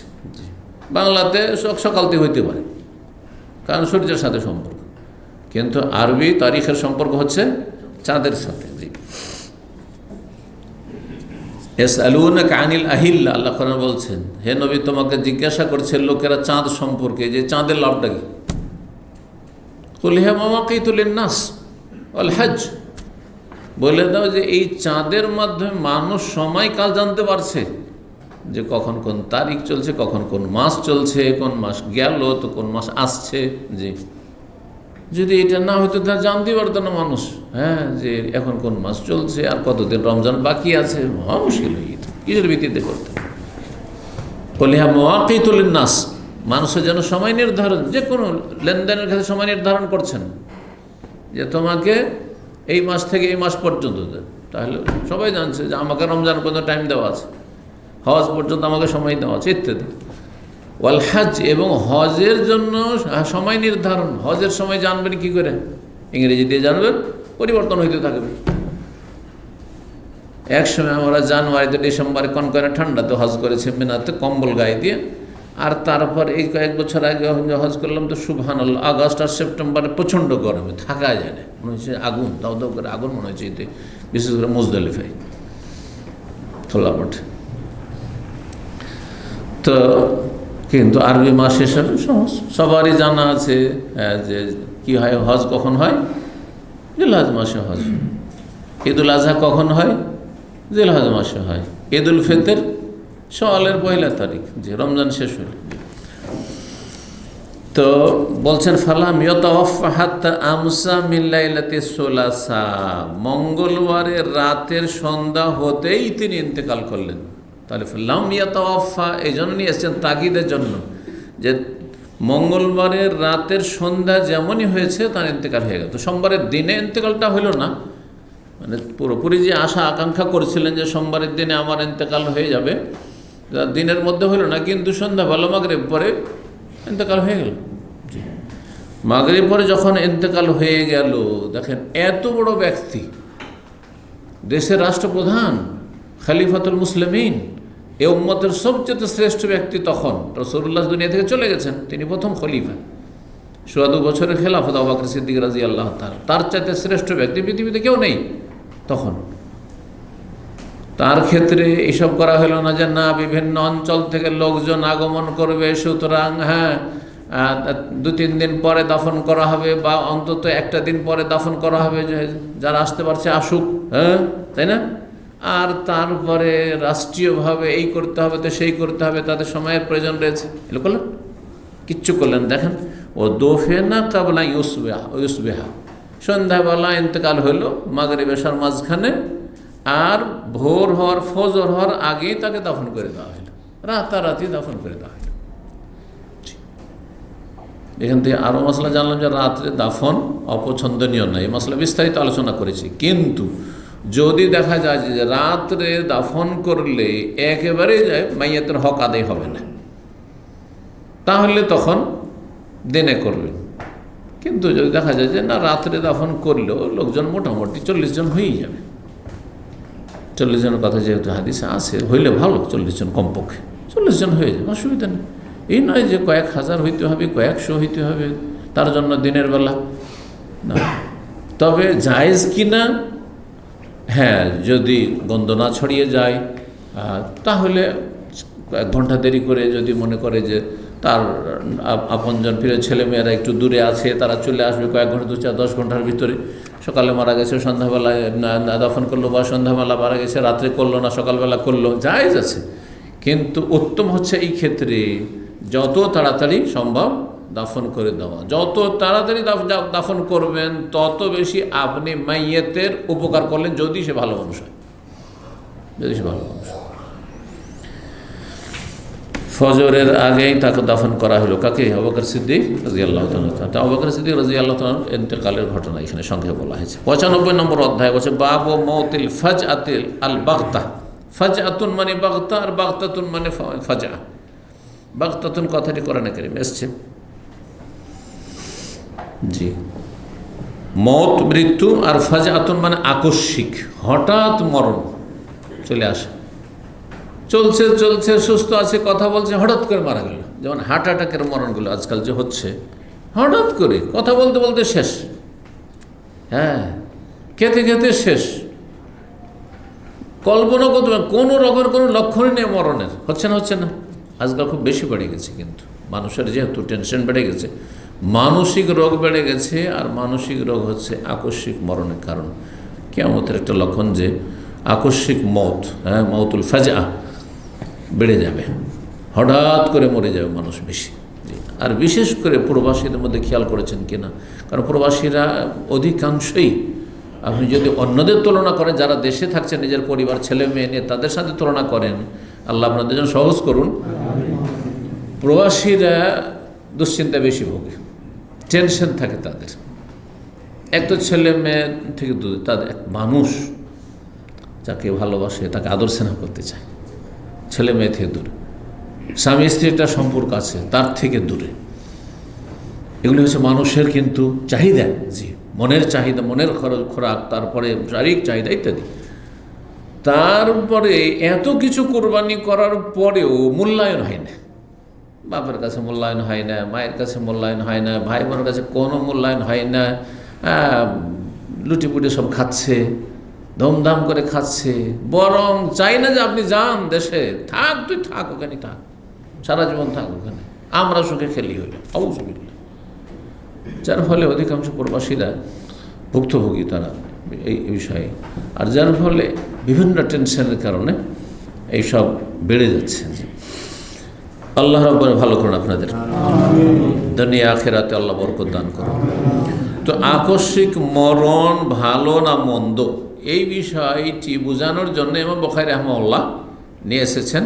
Speaker 1: বাংলাতে সকালতে হইতে পারে, কারণ সূর্যের সাথে সম্পর্ক, কিন্তু আরবি তারিখের সম্পর্ক হচ্ছে চাঁদের সাথে। জি, ইয়াসআলুনাকা আনিল আহিল্লা, আল্লাহ কোরআনে বলছেন, হে নবী তোমাকে জিজ্ঞাসা করছে লোকেরা চাঁদ সম্পর্কে, যে চাঁদের লাভটা কি? কুল হিয়া মাওয়াকিতু লিন-নাস ওয়াল হজ, বলে দাও যে এই চাঁদের মাধ্যমে মানুষ সময়কাল জানতে পারছে, যে কখন কোন তারিখ চলছে, কখন কোন মাস চলছে, কোন মাস গেল তো কোন মাস আসছে। জি, যদি এটা না হতো তা জানতে পারতো না মানুষ, হ্যাঁ যে এখন কোন মাস চলছে আর কতদিন রমজান বাকি আছে, মুশকিল হয়ে যেত। কিসের ভিত্তিতে করতে? বলে হ্যাঁ মাওয়াকিতু লিন-নাস, মানুষের যেন সময় নির্ধারণ, যে কোনো লেনদেনের ক্ষেত্রে সময় নির্ধারণ করছেন, যে তোমাকে এই মাস থেকে এই মাস পর্যন্ত দেন, তাহলে সবাই জানছে যে আমাকে রমজান পর্যন্ত টাইম দেওয়া আছে, হজ পর্যন্ত আমাকে সময় দেওয়া আছে ইত্যাদি। ওয়াল হজ, এবং হজের জন্য সময় নির্ধারণ, হজের সময় জানবেন কি করে? ইংরেজি দিয়ে জানবেন, পরিবর্তন হইতে থাকবে। এক সময় আমরা জানুয়ারিতে ডিসেম্বরে কনকনে ঠান্ডাতে হজ করেছি মিনাতে কম্বল গায়ে দিয়ে, আর তারপর এই কয়েক বছর আগে হজ করলাম তো সুবহানাল্লাহ, আগস্ট আর সেপ্টেম্বরে প্রচণ্ড গরমে থাকা যায় না, মনে হচ্ছে আগুন, দাও দাও করে আগুন মনে হচ্ছে এতে, বিশেষ করে মুজদালিফায় খোলা মাঠে। তো কিন্তু আরবি মাস হিসাবে সবারই জানা আছে যে কি হয়, হজ কখন হয়? জিলহজ মাসে হজ। ঈদুল আজহা কখন হয়? জিলহজ মাসে হয়। ঈদুল ফিতর শাওয়ালের 1 তারিখ, যে রমজান শেষ হল। তো বলছেন ফালাম ইয়াতাওয়াফা হাত্তা আমসা মিন লাইলাতিস সুলাসা, মঙ্গলবারের রাতের সন্ধ্যা হতেই তিনি ইন্তেকাল করলেন। তাহলে লাম ইয়াতাওয়াফা এই জন্য নিয়ে এসেছেন তাগিদের জন্য, যে মঙ্গলবারের রাতের সন্ধ্যা যেমনই হয়েছে তার ইন্তেকাল হয়ে গেল। তো সোমবারের দিনে ইন্তেকালটা হলো না, মানে পুরোপুরি যে আশা আকাঙ্ক্ষা করছিলেন যে সোমবারের দিনে আমার ইন্তেকাল হয়ে যাবে, দিনের মধ্যে হলো না, কিন্তু সন্ধ্যাবেলা মাগরিব পরে ইন্তেকাল হয়ে গেল। মাগরিব পরে যখন ইন্তেকাল হয়ে গেল, দেখেন এত বড় ব্যক্তি, দেশের রাষ্ট্রপ্রধান, খলিফাতুল মুসলিমিন, এ উম্মতের সবচেয়ে শ্রেষ্ঠ ব্যক্তি, তখন রাসূলুল্লাহ দুনিয়া থেকে চলে গেছেন, তিনি প্রথম খলিফা, ১৪ বছরের খেলাফত আবু বকর সিদ্দিক রাদিয়াল্লাহু তাআলা, তার চাইতে শ্রেষ্ঠ ব্যক্তি পৃথিবীতে কেউ নেই তখন। তার ক্ষেত্রে এসব করা হলো না যে না বিভিন্ন অঞ্চল থেকে লোকজন আগমন করবে, সুতরাং হ্যাঁ 2-3 দিন পরে দাফন করা হবে, বা অন্তত একটা দিন পরে দাফন করা হবে, যে যারা আসতে পারছে আসুক, হ্যাঁ তাই না? আর তারপরে রাষ্ট্রীয়ভাবে এই করতে হবে তো সেই করতে হবে, তাদের সময়ের প্রয়োজন রয়েছে, এগুলো করলেন কিচ্ছু করলেন। দেখেন ও দোফেনা কাবলা ইউসবেহা, সন্ধ্যাবেলা ইন্তেকাল হইল মাগরিব এশার মাঝখানে, আর ভোর হওয়ার ফজর হওয়ার আগেই তাকে দাফন করে দেওয়া হলো, রাতারাতি দাফন করে দেওয়া হলো। এখান থেকে আরও মশলা জানলাম যে রাত্রে দাফন অপছন্দনীয় নয়, এই মশলা বিস্তারিত আলোচনা করেছি। কিন্তু যদি দেখা যায় যে রাত্রে দাফন করলে একেবারেই যায় মাইয়াতের হক আদায় হবে না, তাহলে তখন দিনে করবেন। কিন্তু যদি দেখা যায় যে না রাত্রে দাফন করলেও লোকজন মোটামুটি 40 জন হয়েই যাবে, 40 জনের কথা যেহেতু হাদিসে আছে, হইলে ভালো, 40 জন কমপক্ষে 40 জন হয়ে যাবে, অসুবিধা নেই। এই নয় যে কয়েক হাজার হইতে হবে, কয়েকশো হইতে হবে তার জন্য দিনের বেলা না। তবে জায়েজ কিনা, হ্যাঁ যদি গন্ধ না ছড়িয়ে যায় তাহলে 1 ঘন্টা দেরি করে, যদি মনে করে যে তার আপনজন প্রিয় ছেলেমেয়েরা একটু দূরে আছে, তারা চলে আসবে কয়েক ঘন্টা, 2-4-10 ঘন্টার ভিতরে, সকালে মারা গেছে সন্ধ্যাবেলায় দাফন করলো, বা সন্ধ্যাবেলা মারা গেছে রাত্রে করলো না সকালবেলা করলো, জায়েজ আছে। কিন্তু উত্তম হচ্ছে এই ক্ষেত্রে যত তাড়াতাড়ি সম্ভব দাফন করে দেওয়া। যত তাড়াতাড়ি দাফন করবেন তত বেশি আপনি মাইয়েতের উপকার করলেন, যদি সে ভালো মানুষ হয়, যদি সে ভালো মানুষ। ফজরের আগেই তাকে দাফন করা হলো, কাকে? আবু বকর সিদ্দিক রাদিয়াল্লাহু তাআলা। আবু বকর সিদ্দিক রাদিয়াল্লাহু তাআলা ইন্তেকালের ঘটনা এখানে সংক্ষেপে বলা হয়েছে। 95 নম্বর অধ্যায় বলছে বাবু মৌতিল ফাজআতিল আল বাগতা। ফাজআতুন মানে বাগতা, আর বাগতাতুন মানে ফাজআ। বাগতাতুন কথাটি কোরআনে কারীমে এসেছে। জি মত মৃত্যু, আর ফাজাতুন মানে আকস্মিক, হঠাৎ মরণ চলে আসে। চলছে চলছে, সুস্থ আছে, কথা বলছে, হঠাৎ করে মারা গেল। যেমন হার্ট অ্যাটাকের মরণগুলো আজকাল যে হচ্ছে, হঠাৎ করে কথা বলতে বলতে শেষ, হ্যাঁ, খেতে খেতে শেষ, কল্পনা করতে কোনো রকমের কোনো লক্ষণই নেই মরণের। হচ্ছে না, হচ্ছে না, আজকাল খুব বেশি বেড়ে গেছে। কিন্তু মানুষের যেহেতু টেনশন বেড়ে গেছে, মানসিক রোগ বেড়ে গেছে, আর মানসিক রোগ হচ্ছে আকস্মিক মরণের কারণ। কিয়ামতের একটা লক্ষণ যে আকস্মিক মত, হ্যাঁ, মৌতুল ফাজা বেড়ে যাবে, হঠাৎ করে মরে যাবে মানুষ বেশি। আর বিশেষ করে প্রবাসীদের মধ্যে খেয়াল করেছেন কিনা, কারণ প্রবাসীরা অধিকাংশই, আপনি যদি অন্যদের তুলনা করেন, যারা দেশে থাকছে নিজের পরিবার ছেলে মেয়ে নিয়ে, তাদের সাথে তুলনা করেন, আল্লাহ আপনাদের জন্য সহজ করুন, প্রবাসীরা দুশ্চিন্তা বেশি ভোগে, টেনশন থাকে তাদের। এক তো ছেলে মেয়ে থেকে দূরে, তাদের মানুষ যাকে ভালোবাসে তাকে আদর স্নেহ করতে চায়, ছেলে মেয়ে থেকে দূরে, স্বামী স্ত্রীটা সম্পর্ক আছে তার থেকে দূরে। এগুলি হচ্ছে মানুষের কিন্তু চাহিদা, জি, মনের চাহিদা, মনের খোরাক, তারপরে শারীরিক চাহিদা ইত্যাদি। তারপরে এত কিছু কোরবানি করার পরেও মূল্যায়ন হয় না, বাপের কাছে মূল্যায়ন হয় না, মায়ের কাছে মূল্যায়ন হয় না, ভাই বোনের কাছে কোনো মূল্যায়ন হয় না, লুটিপুটি সব খাচ্ছে, ধুমধাম করে খাচ্ছে, বরং চাই না যে আপনি যান দেশে, থাক, তুই থাক ওখানে, থাক, সারা জীবন থাক ওখানে, আমরা সুখে খেলি হইল অবশ্যই। যার ফলে অধিকাংশ প্রবাসীরা ভুক্তভোগী তারা এই বিষয়ে, আর যার ফলে বিভিন্ন টেনশনের কারণে এইসব বেড়ে যাচ্ছে। আল্লাহ রাব্বুল ভালো করুন আপনাদের, দুনিয়া আখিরাতে আল্লাহ বরকত দান করুন। তো আকস্মিক মরণ ভালো না মন্দ, এই বিষয়টি বোঝানোর জন্য ইমাম বুখারী রাহিমাহুল্লাহ নিয়ে এসেছেন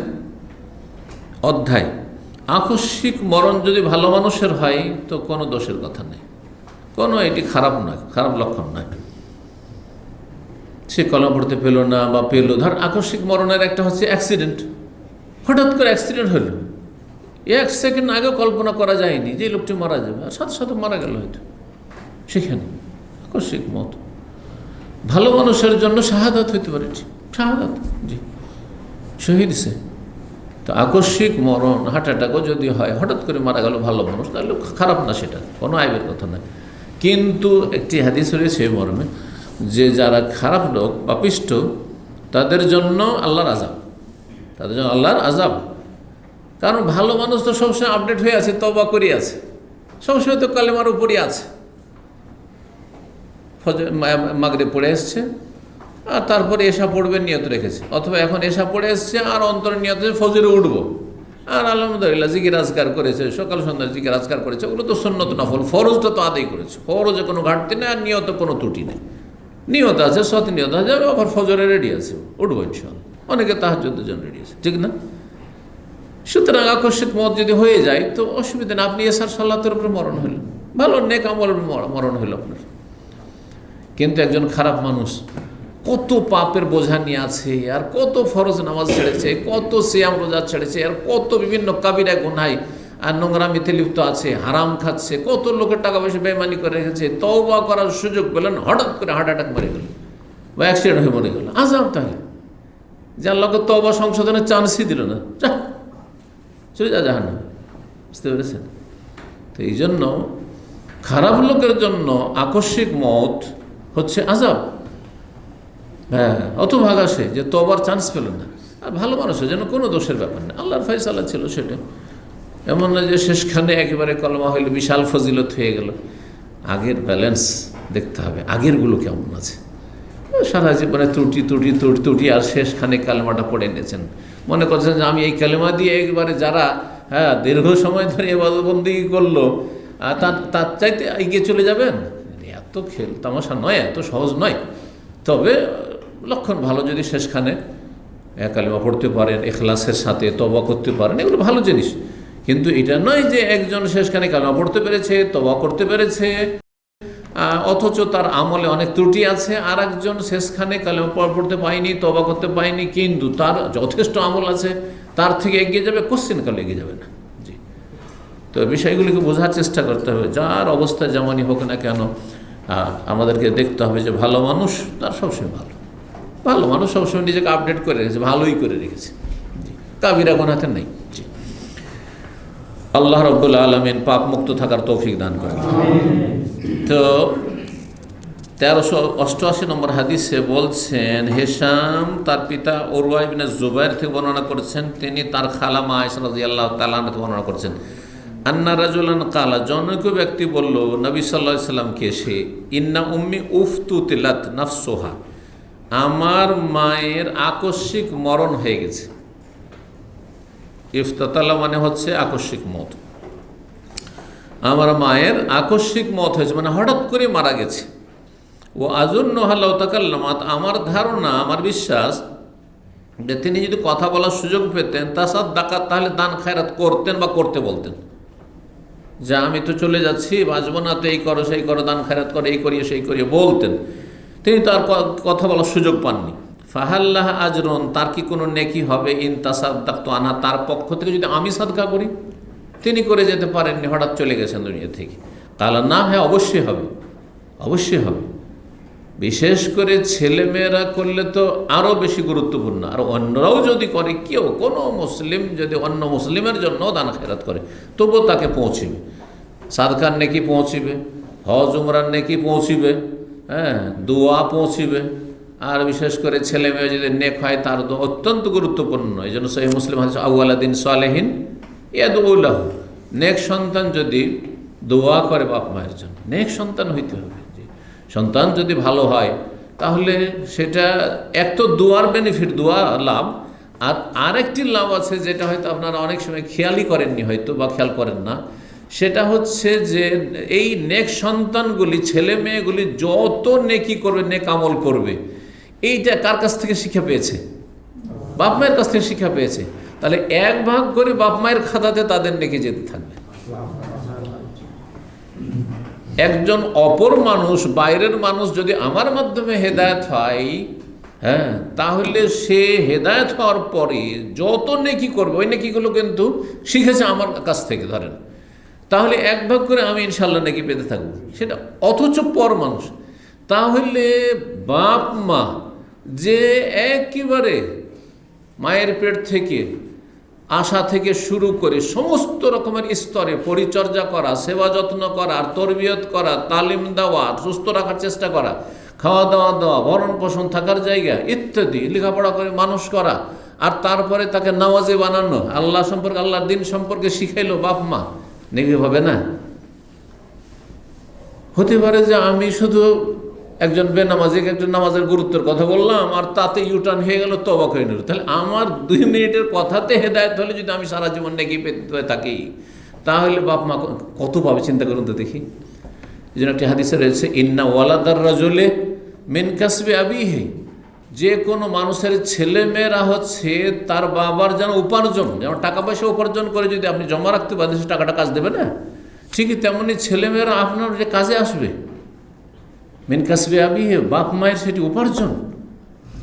Speaker 1: অধ্যায়। আকস্মিক মরণ যদি ভালো মানুষের হয় তো কোনো দোষের কথা নেই, কোনো এটি খারাপ নয়, খারাপ লক্ষণ নয়। সে কলমা পড়তে পেল না বা পেল, ধর আকস্মিক মরণের একটা হচ্ছে অ্যাক্সিডেন্ট, হঠাৎ করে অ্যাক্সিডেন্ট হলো, 1 সেকেন্ড আগেও কল্পনা করা যায়নি যে লোকটি মারা যাবে, আর সাথে সাথে মারা গেল, হয়তো সেখানে আকস্মিক মত। ভালো মানুষের জন্য শাহাদাত হইতে পারে, শাহাদাত, জি, শহীদ সে। তো আকস্মিক মরণ, হার্ট অ্যাটাকও যদি হয়, হঠাৎ করে মারা গেল ভালো মানুষ, তাহলে খারাপ না, সেটা কোনো আইবের কথা নয়। কিন্তু একটি হাদিস রয়েছে এই মর্মে যে যারা খারাপ লোক, পাপিষ্ঠ, তাদের জন্য আল্লাহর আযাব, তাদের জন্য আল্লাহর আযাব। কারণ ভালো মানুষ তো সবসময় আপডেট হয়ে আছে, তওবা করে আছে, সবসময় তো কালেমার উপরই আছে, মাগরিব পড়ে এসছে, আর তারপরে এশা পড়বে নিয়ত রেখেছে, অথবা এখন এশা পড়ে এসছে আর অন্তরে নিয়ত ফজরে উঠবো, আর আলহামদুলিল্লাহ জিকির আজকার করেছে, সকাল সন্ধ্যার জিকির আজকার করেছে, ওগুলো তো সুন্নত নফল, ফরজটা তো আদায় করেছে, ফরজে কোনো ঘাটতি নেই, আর নিয়ত কোনো ত্রুটি নেই, নিয়ত আছে, সৎ নিয়ত আছে, আবার ফজরে রেডি আছে, উঠবো ইনশাআল্লাহ, অনেকে তাহাজ্জুদের জন্য রেডি আছে, ঠিক না? সুতরাং আকস্মিক মত যদি হয়ে যায় তো অসুবিধা না, আপনি এশার সালাতের উপরে মরণ হইল, ভালো নেক আমলের মরণ হইল আপনার। কিন্তু একজন খারাপ মানুষ কত পাপের বোঝা নিয়ে আছে, আর কত ফরজ নামাজ ছেড়েছে, কত সিয়াম রোজা ছেড়েছে, আর কত বিভিন্ন কাবিরা গুনাহ আর নোংরামিতে লিপ্ত আছে, হারাম খাচ্ছে, কত লোকের টাকা পয়সা বেইমানি করে রেখেছে, তওবা করার সুযোগ পেলেন, হঠাৎ করে হার্ট অ্যাটাক মরে গেল বা অ্যাক্সিডেন্ট হয়ে মরে গেল, আযাব। তাহলে যে আল্লাহকে তওবা সংশোধনের চান্সই দিল না, যা চলে যা জাহান্নামে, বুঝতে পেরেছেন? তো এই জন্য খারাপ লোকের জন্য আকস্মিক মত হচ্ছে আযাব। হ্যাঁ, অত ভাগা সে যে তওবার চান্স পেল না। আর ভালো মানুষের জন্য কোনো দোষের ব্যাপার না, আল্লাহর ফয়সালা ছিল সেটা। এমন না যে শেষখানে একেবারে কলমা হইল, বিশাল ফজিলত হয়ে গেল। আগের ব্যালেন্স দেখতে হবে, আগেরগুলো কেমন আছে। সারা জীবনে ত্রুটি আর শেষখানে কালেমাটা পড়ে নিয়েছেন, মনে করছেন যে আমি এই কালেমা দিয়ে একবারে যারা দীর্ঘ সময় ধরে ইবাদতবন্দেগী করলো তার চাইতে এগিয়ে চলে যাবেন। এত খেল তামাশা নয়, এত সহজ নয়। তবে লক্ষণ ভালো, যদি শেষখানে কালেমা পড়তে পারেন, ইখলাসের সাথে তওবা করতে পারেন, এগুলো ভালো জিনিস। কিন্তু এটা নয় যে একজন শেষখানে কালেমা পড়তে পেরেছে, তওবা করতে পেরেছে, অথচ তার আমলে অনেক ত্রুটি আছে, আর একজন শেষখানে কালেমা পড়তে পায়নি, তওবা করতে পায়নি, কিন্তু তার যথেষ্ট আমল আছে, তার থেকে এগিয়ে যাবে, কোশ্চেন কালে এগিয়ে যাবে না। জি, তো বিষয়গুলিকে বোঝার চেষ্টা করতে হবে। যার অবস্থা যেমনই হোক না কেন, আমাদেরকে দেখতে হবে যে ভালো মানুষ তার সবসময় ভালো মানুষ সবসময় নিজেকে আপডেট করে রেখেছে, ভালোই করে রেখেছে, কাবিরা গুনাহ নেই। জি, আল্লাহ রাব্বুল আলামিন পাপ মুক্ত থাকার তৌফিক দান করেন। তো 1388 নম্বর হাদিসে বলছেন, হিশাম তার পিতা উরওয়া ইবনে জুবাইর থেকে বর্ণনা করেছেন, তিনি তার খালা মা আয়েশা রাদিয়াল্লাহু তাআলা আনহা থেকে বর্ণনা করেছেন, আন্না রাজুলান কালা, জনৈক ব্যক্তি বলল নবী সাল্লাল্লাহু আলাইহি সাল্লামকে, সে ইন্না উম্মি উফতুতিলাত নাফসুহা, আমার মায়ের আকস্মিক মরণ হয়ে গেছে। ইফতাতালা মানে হচ্ছে আকস্মিক মত। আমার মায়ের আকস্মিক মত হয়েছে, মানে হঠাৎ করে মারা গেছে। ও আজুন্নহা লাউ তাকাল্লামাত, আমার ধারণা, আমার বিশ্বাস যে তিনি যদি কথা বলার সুযোগ পেতেন, তাসাদ্দাকাত, তাহলে দান খায়রাত করতেন বা করতে বলতেন, যে আমি তো চলে যাচ্ছি, বাঁচবো না, তো এই করো সেই করো, দান খায়রাত করো, এই করিয়ে সেই করিয়ে বলতেন। তিনি তো আর কথা বলার সুযোগ পাননি। ফাহাল্লাহ আজরুন, তার কি কোনো নেকি হবে? ইন তাসাদ্দাকতু আনহা, তার পক্ষ থেকে যদি আমি সাদকা করি। তিনি করে যেতে পারেননি, হঠাৎ চলে গেছেন দুনিয়া থেকে। কালা না, হ্যাঁ অবশ্যই হবে, অবশ্যই হবে। বিশেষ করে ছেলে মেয়েরা করলে তো আরও বেশি গুরুত্বপূর্ণ। আর অন্যরাও যদি করে, কেউ কোনো মুসলিম যদি অন্য মুসলিমের জন্য দান খেরাত করে, তবুও তাকে পৌঁছিবে, সাদকার নেকি পৌঁছিবে, হজ উমরার নেকি পৌঁছিবে, হ্যাঁ, দোয়া পৌঁছিবে। আর বিশেষ করে ছেলে মেয়ে যদি নেক হয়, তার তো অত্যন্ত গুরুত্বপূর্ণ। এই জন্য সহিহ মুসলিম হাদিস, আউয়ালাদিন সালেহিন ইয়াদউলাহু, নেক সন্তান যদি দোয়া করে বাপ মায়ের জন্য, নেক সন্তান হইতে হবে। সন্তান যদি ভালো হয়, তাহলে সেটা এক তো দোয়ার বেনিফিট, দোয়া লাভ, আর আরেকটি লাভ আছে যেটা হয়তো আপনারা অনেক সময় খেয়ালই করেননি হয়তো, বা খেয়াল করেন না। সেটা হচ্ছে যে এই নেক সন্তানগুলি, ছেলে মেয়েগুলি যত নেকি করবে, নেক আমল করবে, এইটা কার কাছ থেকে শিক্ষা পেয়েছে? বাপ মায়ের কাছ থেকে শিক্ষা পেয়েছে। তাহলে এক ভাগ করে বাপ মায়ের খাতাতে তাদের নেকি যেতে থাকবে। একজন অপর মানুষ, বাইরের মানুষ যদি আমার মাধ্যমে হেদায়েত হয়, হ্যাঁ, তাহলে সে হেদায়েত হওয়ার পরে যত নেকি করবে, ওই নেকিগুলো কিন্তু শিখেছে আমার কাছ থেকে, ধরেন। তাহলে এক ভাগ করে আমি ইনশাল্লাহ নেকি পেতে থাকবো, সেটা অথচ পর মানুষ। তাহলে বাপ মা যে একেবারে মায়ের পেট থেকে আশা থেকে শুরু করে সমস্ত রকমের স্তরে পরিচর্যা করা, সেবা যত্ন করা, তরবিয়ত করা, তালিম দেওয়া, সুস্থ রাখার চেষ্টা করা, খাওয়া দাওয়া দেওয়া, ভরণ পোষণ, থাকার জায়গা ইত্যাদি, লেখাপড়া করে মানুষ করা, আর তারপরে তাকে নামাজি বানানো, আল্লাহ সম্পর্কে, আল্লাহর দিন সম্পর্কে শিখাইলো বাপ মা, নেকি হবে না? হতে পারে যে আমি শুধু একজন বেনামাজিকে একজন নামাজের গুরুত্বের কথা বললাম, আর তাতে ইউটার্ন হয়ে গেল তওবা করে নিল। তাহলে আমার 2 মিনিটের কথাতে হেদায়েত হলে যদি আমি সারা জীবন নেকি পেতে থাকি, তাহলে বাপ মা কত পাবে চিন্তা করুন তো দেখি। এই জন্য একটি হাদিসে রয়েছে, ইন্না ওয়ালাদার রাজুলে মিন কাসবি আবিহি, যে কোনো মানুষের ছেলে মেয়েরা হচ্ছে তার বাবার যেন উপার্জন, যেমন টাকা পয়সা উপার্জন করে যদি আপনি জমা রাখতে পারেন, সে টাকাটা কাজ দেবে না, ঠিকই তেমনি ছেলেমেয়েরা আপনার যে কাজে আসবে। মিন কাসবি আবিহি, বাপ মায়ের সেটি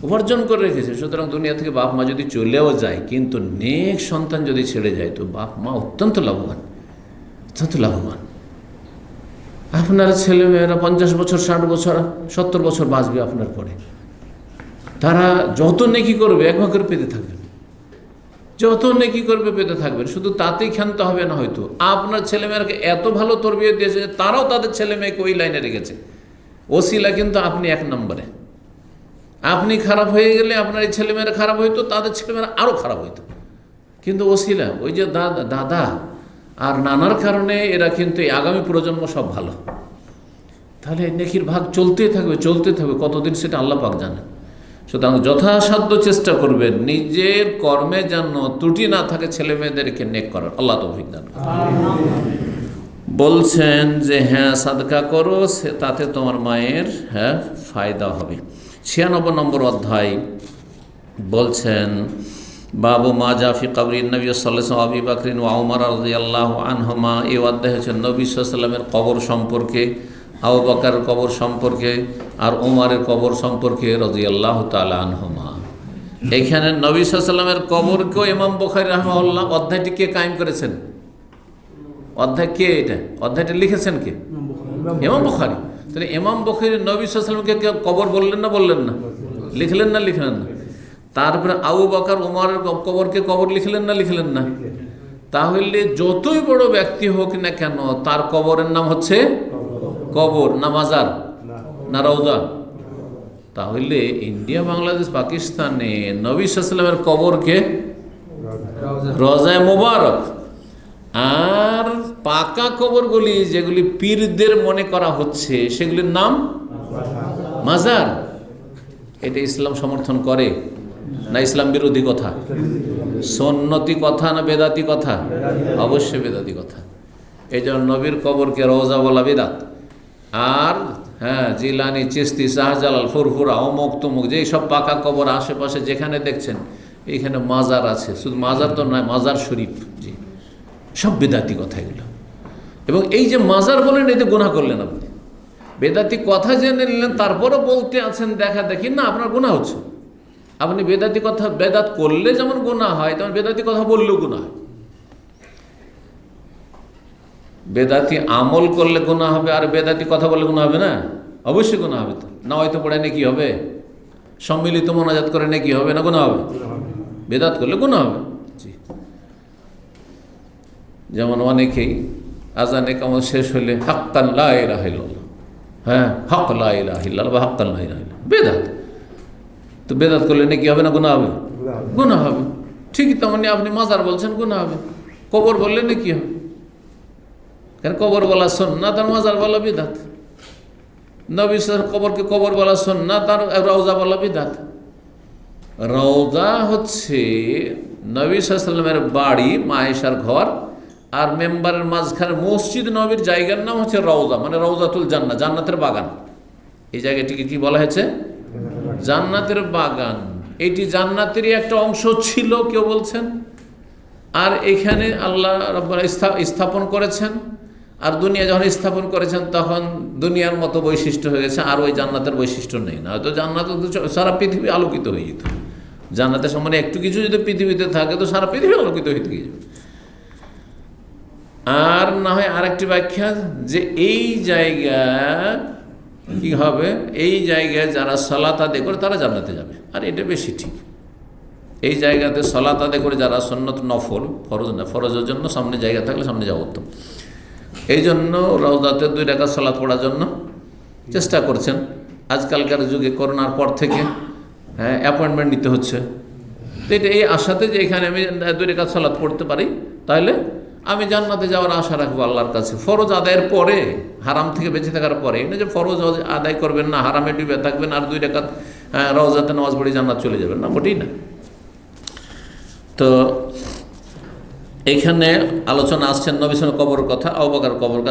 Speaker 1: উপার্জন করে রেখেছে। সুতরাং দুনিয়া থেকে বাপ মা যদি চলেও যায়, কিন্তু নেক সন্তান যদি ছেড়ে যায়, তো বাপ মা অত্যন্ত লাভবান, অত্যন্ত লাভবান। আপনার ছেলেমেয়েরা 50 বছর, 60 বছর, 70 বছর বাঁচবে আপনার পরে। তারা যত নেকি করবে, এক ভাগ করে পেতে থাকবেন, যত নেকি করবে পেতে থাকবেন। শুধু তাতেই ক্ষান্ত হবে না, হয়তো আপনার ছেলেমেয়েরাকে এত ভালো তরবিয়ত দিয়েছে যে তারাও তাদের ছেলে মেয়েকে ওই লাইনে রেখেছে। ওসিলা কিন্তু আপনি 1 নম্বরে। আপনি খারাপ হয়ে গেলে আপনার এই ছেলেমেয়েরা খারাপ হইতো, তাদের ছেলেমেয়েরা আরও খারাপ হইতো। কিন্তু ওসিলা, ওই যে দাদা আর নানার কারণে এরা কিন্তু এই আগামী প্রজন্ম সব ভালো। তাহলে নেকির ভাগ চলতেই থাকবে, কতদিন সেটা আল্লাহ পাক জানেন। সুতরাং যথাসাধ্য চেষ্টা করবেন নিজের কর্মে যেন ত্রুটি না থাকে, ছেলে মেয়েদেরকে নেক করার। আল্লাহ তৌফিক দান করেন। বলছেন যে হ্যাঁ, সাদকা করো, তাতে তোমার মায়ের ফায়দা হবে। 96 নম্বর অধ্যায় বলছেন, বাবু মা জাফি কবরিন নবী সাল্লাল্লাহু আলাইহি ওয়া আবি বকর ওয়া উমর রাদিয়াল্লাহু আনহুমা। এই অধ্যায় হচ্ছে নবী সাল্লাল্লাহু আলাইহি ওয়াসাল্লামের কবর সম্পর্কে, আবু বকরের কবর সম্পর্কে, আর উমরের কবর সম্পর্কে রাদিয়াল্লাহু তাআলা আনহুমা। এখানে নবী সাল্লাল্লাহু আলাইহি ওয়াসাল্লামের কবরকেও ইমাম বুখারী রাহিমাহুল্লাহ অধ্যায়টি কে কায়েম করেছেন? অধ্যায়টা লিখেছেন কে? ইমাম বুখারী। তাহলে ইমাম বুখারী নবী সাল্লাল্লাহু আলাইহি ওয়াসাল্লামকে কবর বললেন না লিখলেন না? তারপরে আবু বকর ওমরের কবরকে কবর লিখলেন না? তাহলে যতই বড় ব্যক্তি হোক না কেন তার কবরের নাম হচ্ছে কবর, না মাজার, না রওজা? তাহলে ইন্ডিয়া, বাংলাদেশ, পাকিস্তানে নবী সাল্লাল্লাহু আলাইহি ওয়াসাল্লামের কবরকে রওজায়ে মুবারক, আর পাকা কবরগুলি যেগুলি পীরদের মনে করা হচ্ছে সেগুলির নাম মাজার। এটা ইসলাম সমর্থন করে না ইসলাম বিরোধী কথা? সুন্নতি কথা না বেদাতি কথা? অবশ্যই বেদাতি কথা। এই জন্য নবীর কবরকে রওজা বলা বিদআত। আর জিলানি, চিশতি, শাহজালাল, ফুরফুরা, অমুক তমুক যেই সব পাকা কবর আশেপাশে যেখানে দেখছেন এইখানে মাজার আছে, শুধু মাজার তো নয়, মাজার শরীফ, জি, সব বেদাতি কথা এগুলো। এবং এই যে মাজার বলেন, এতে গুনাহ করলেন আপনি। বেদাতি কথা জেনে নিলেন, তারপরও বলতে আছেন দেখা দেখি না, আপনার গুনাহ হচ্ছে। আপনি বেদাতি কথা বেদাত করলে যেমন গুনাহ হয়, তেমন বেদাতি কথা বললেও গুনাহ হয়। বেদাতি আমল করলে গুনাহ হবে, আর বেদাতি কথা বললে গুনাহ হবে না? অবশ্যই গুনাহ হবে। তো না হয়তো পড়ে নাকি হবে, সম্মিলিত মোনাজাত করে নাকি হবে না? গুনাহ হবে। বেদাত করলে গুনাহ হবে। জি, যেমন অনেকেই আজানে কামাল শেষ হলে হাক্কান লা ইলাহা ইল্লাল্লাহ, হক লা ইলাহা ইল্লাল্লাহ বা হাক্কান লা ইলাহা ইল্লাল্লাহ, বেদাত। তো বেদাত করলে নাকি হবে না? গুনাহ হবে। গুনাহ হবে। ঠিকই তেমনি আপনি মাজার বলছেন, গুনাহ হবে। কবর বললে নাকি হবে? কারণ কবর বলা সুন্নাত আর মাজার বলা বিদআত। নবী সাল্লাল্লাহু কবরকে কবর বলা সুন্নাত আর রওজা বলা বিদআত। রওজা হচ্ছে নবী সাল্লাল্লাহু আলাইহি ওয়াসাল্লামের বাড়ি, মা আয়েশার ঘর, আর মেম্বারের মাঝখানে মসজিদ নবীর জায়গার নাম হচ্ছে রওজা, মানে রওজাতুল জান্নাহ, জান্নাতের বাগান। এই জায়গাটিকে কি বলা হয়েছে? জান্নাতের বাগান। এটি জান্নাতেরই একটা অংশ ছিল কেউ বলছেন, আর এখানে আল্লাহ রাব্বুল স্থাপন করেছেন। আর দুনিয়া যখন স্থাপন করেছেন তখন দুনিয়ার মতো বৈশিষ্ট্য হয়ে গেছে, আর ওই জান্নাতের বৈশিষ্ট্য নেই। না হয়তো জান্নাত সারা পৃথিবী আলোকিত হয়ে যেত। জান্নাতের সম্বন্ধে একটু কিছু যদি পৃথিবীতে থাকে তো সারা পৃথিবী আলোকিত হয়ে যাবে। আর না হয় আরেকটি ব্যাখ্যা যে এই জায়গা কি হবে, এই জায়গায় যারা সালাত আদায় করে তারা জান্নাতে যাবে। আর এটা বেশি ঠিক। এই জায়গাতে সালাত আদায় করে যারা সুন্নত, নফল, ফরজ না, ফরজের জন্য সামনে জায়গা থাকলে সামনে যাওয়া উত্তম। এই জন্য রওজাতে 2 রাকাত সালাত পড়ার জন্য চেষ্টা করছেন। আজকালকার যুগে করোনার পর থেকে অ্যাপয়েন্টমেন্ট নিতে হচ্ছে। তো এটা এই আশাতে যে এখানে আমি 2 রাকাত সালাত পড়তে পারি, তাহলে আমি জান্নাতে যাওয়ার আশা রাখবো আল্লাহর কাছে। ফরজ আদায়ের পরে, হারাম থেকে বেঁচে থাকার পরে, না যে ফরজ আদায় করবেন না, হারামে ডুবে থাকবেন আর 2 রাকাত রওজাতে নামাজ পড়ে জান্নাত চলে যাবেন, না, মোটেই না। তো এখানে আলোচনা আসছেন নবী সাল্লাল্লাহু আলাইহি ওয়াসাল্লাম কবরের কথা, আবু বকর কবরের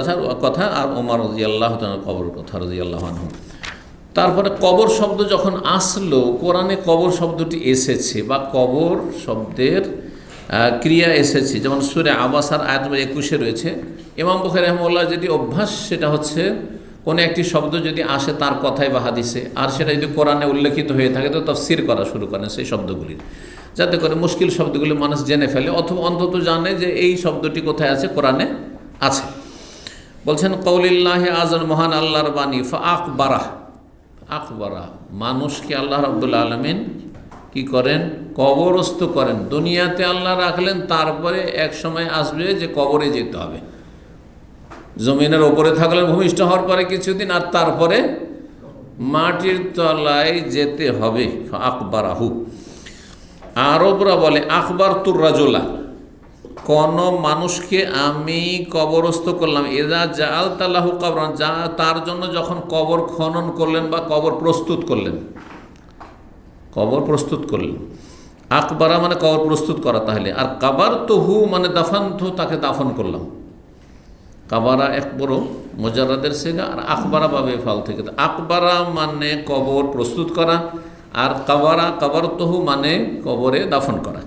Speaker 1: কথা, আর ওমর রাদিয়াল্লাহু তাআলা কবরের কথা রাদিয়াল্লাহু আনহু। তারপরে কবর শব্দ যখন আসলো, কোরআনে কবর শব্দটি এসেছে বা কবর শব্দের ক্রিয়া এসেছে, যেমন সূরা আবাসার আয়াত নম্বর 21-এ রয়েছে। ইমাম বুখারী রাহিমাহুল্লাহ যেটি অভ্যাস, সেটা হচ্ছে কোনো একটি শব্দ যদি আসে তার কথায় বা হাদিসে, আর সেটা যদি কোরআনে উল্লেখিত হয়ে থাকে তো তাফসীর করা শুরু করেন সেই শব্দগুলির, যাতে করে মুশকিল শব্দগুলি মানুষ জেনে ফেলে, অথবা অন্তত জানে যে এই শব্দটি কোথায় আছে, কোরআনে আছে। বলছেন কওলিল্লাহি আযান, মহান আল্লাহর বাণী, ফাআকবারাহ, মানুষকে আল্লাহ রাব্বুল আলামিন কি করেন? কবরস্থ করেন। দুনিয়াতে আল্লাহ রাখলেন, তারপরে এক সময় আসবে যে কবরে যেতে হবে। জমিনের ওপরে থাকলেন ভূমিষ্ঠ হওয়ার পরে কিছুদিন, আর তারপরে মাটির তলায় যেতে হবে। আকবারাহু, আরবরা বলে আখবারতুর রাজুলা, কোন মানুষকে আমি কবরস্থ করলাম। এজা জাআলতা লাহু কবরান, যা তার জন্য যখন কবর খনন করলেন বা কবর প্রস্তুত করলেন, আকবারা মানে কবর প্রস্তুত করা। তাহলে আর কাবারতুহু মানে দাফানতু, তাকে দাফন করলাম। কাবারা এক বড় মুজাররাদের সিগা, আর আকবারা বা বেফাল থেকে। আকবারা মানে কবর প্রস্তুত করা, আর কাবারতুহু মানে কবরে দাফন করা।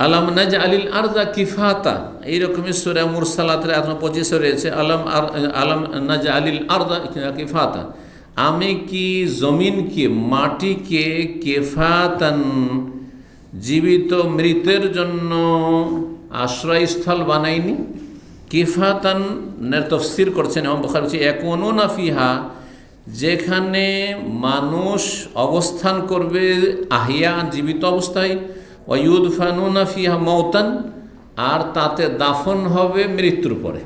Speaker 1: আলাম নাজআলিল আরযা কিফাতা, এইরকমই সূরা মুরসালাতের 25 রয়েছে, আলাম নাজআলিল আরযা কিফাতা, আমি কি জমিনকে, মাটিকে কিফাতান, জীবিত মৃতের জন্য আশ্রয়স্থল বানাইনি? কিফাতানের তাফসীর করছেন ইমাম বুখারী বলছে ইয়াকুনুনা ফিহা, যেখানে মানুষ অবস্থান করবে আহিয়া জীবিত অবস্থায়, ওয়া ইউদফানুনা ফিহা মাউতান, আর তাতে দাফন হবে মৃত্যুর পরে।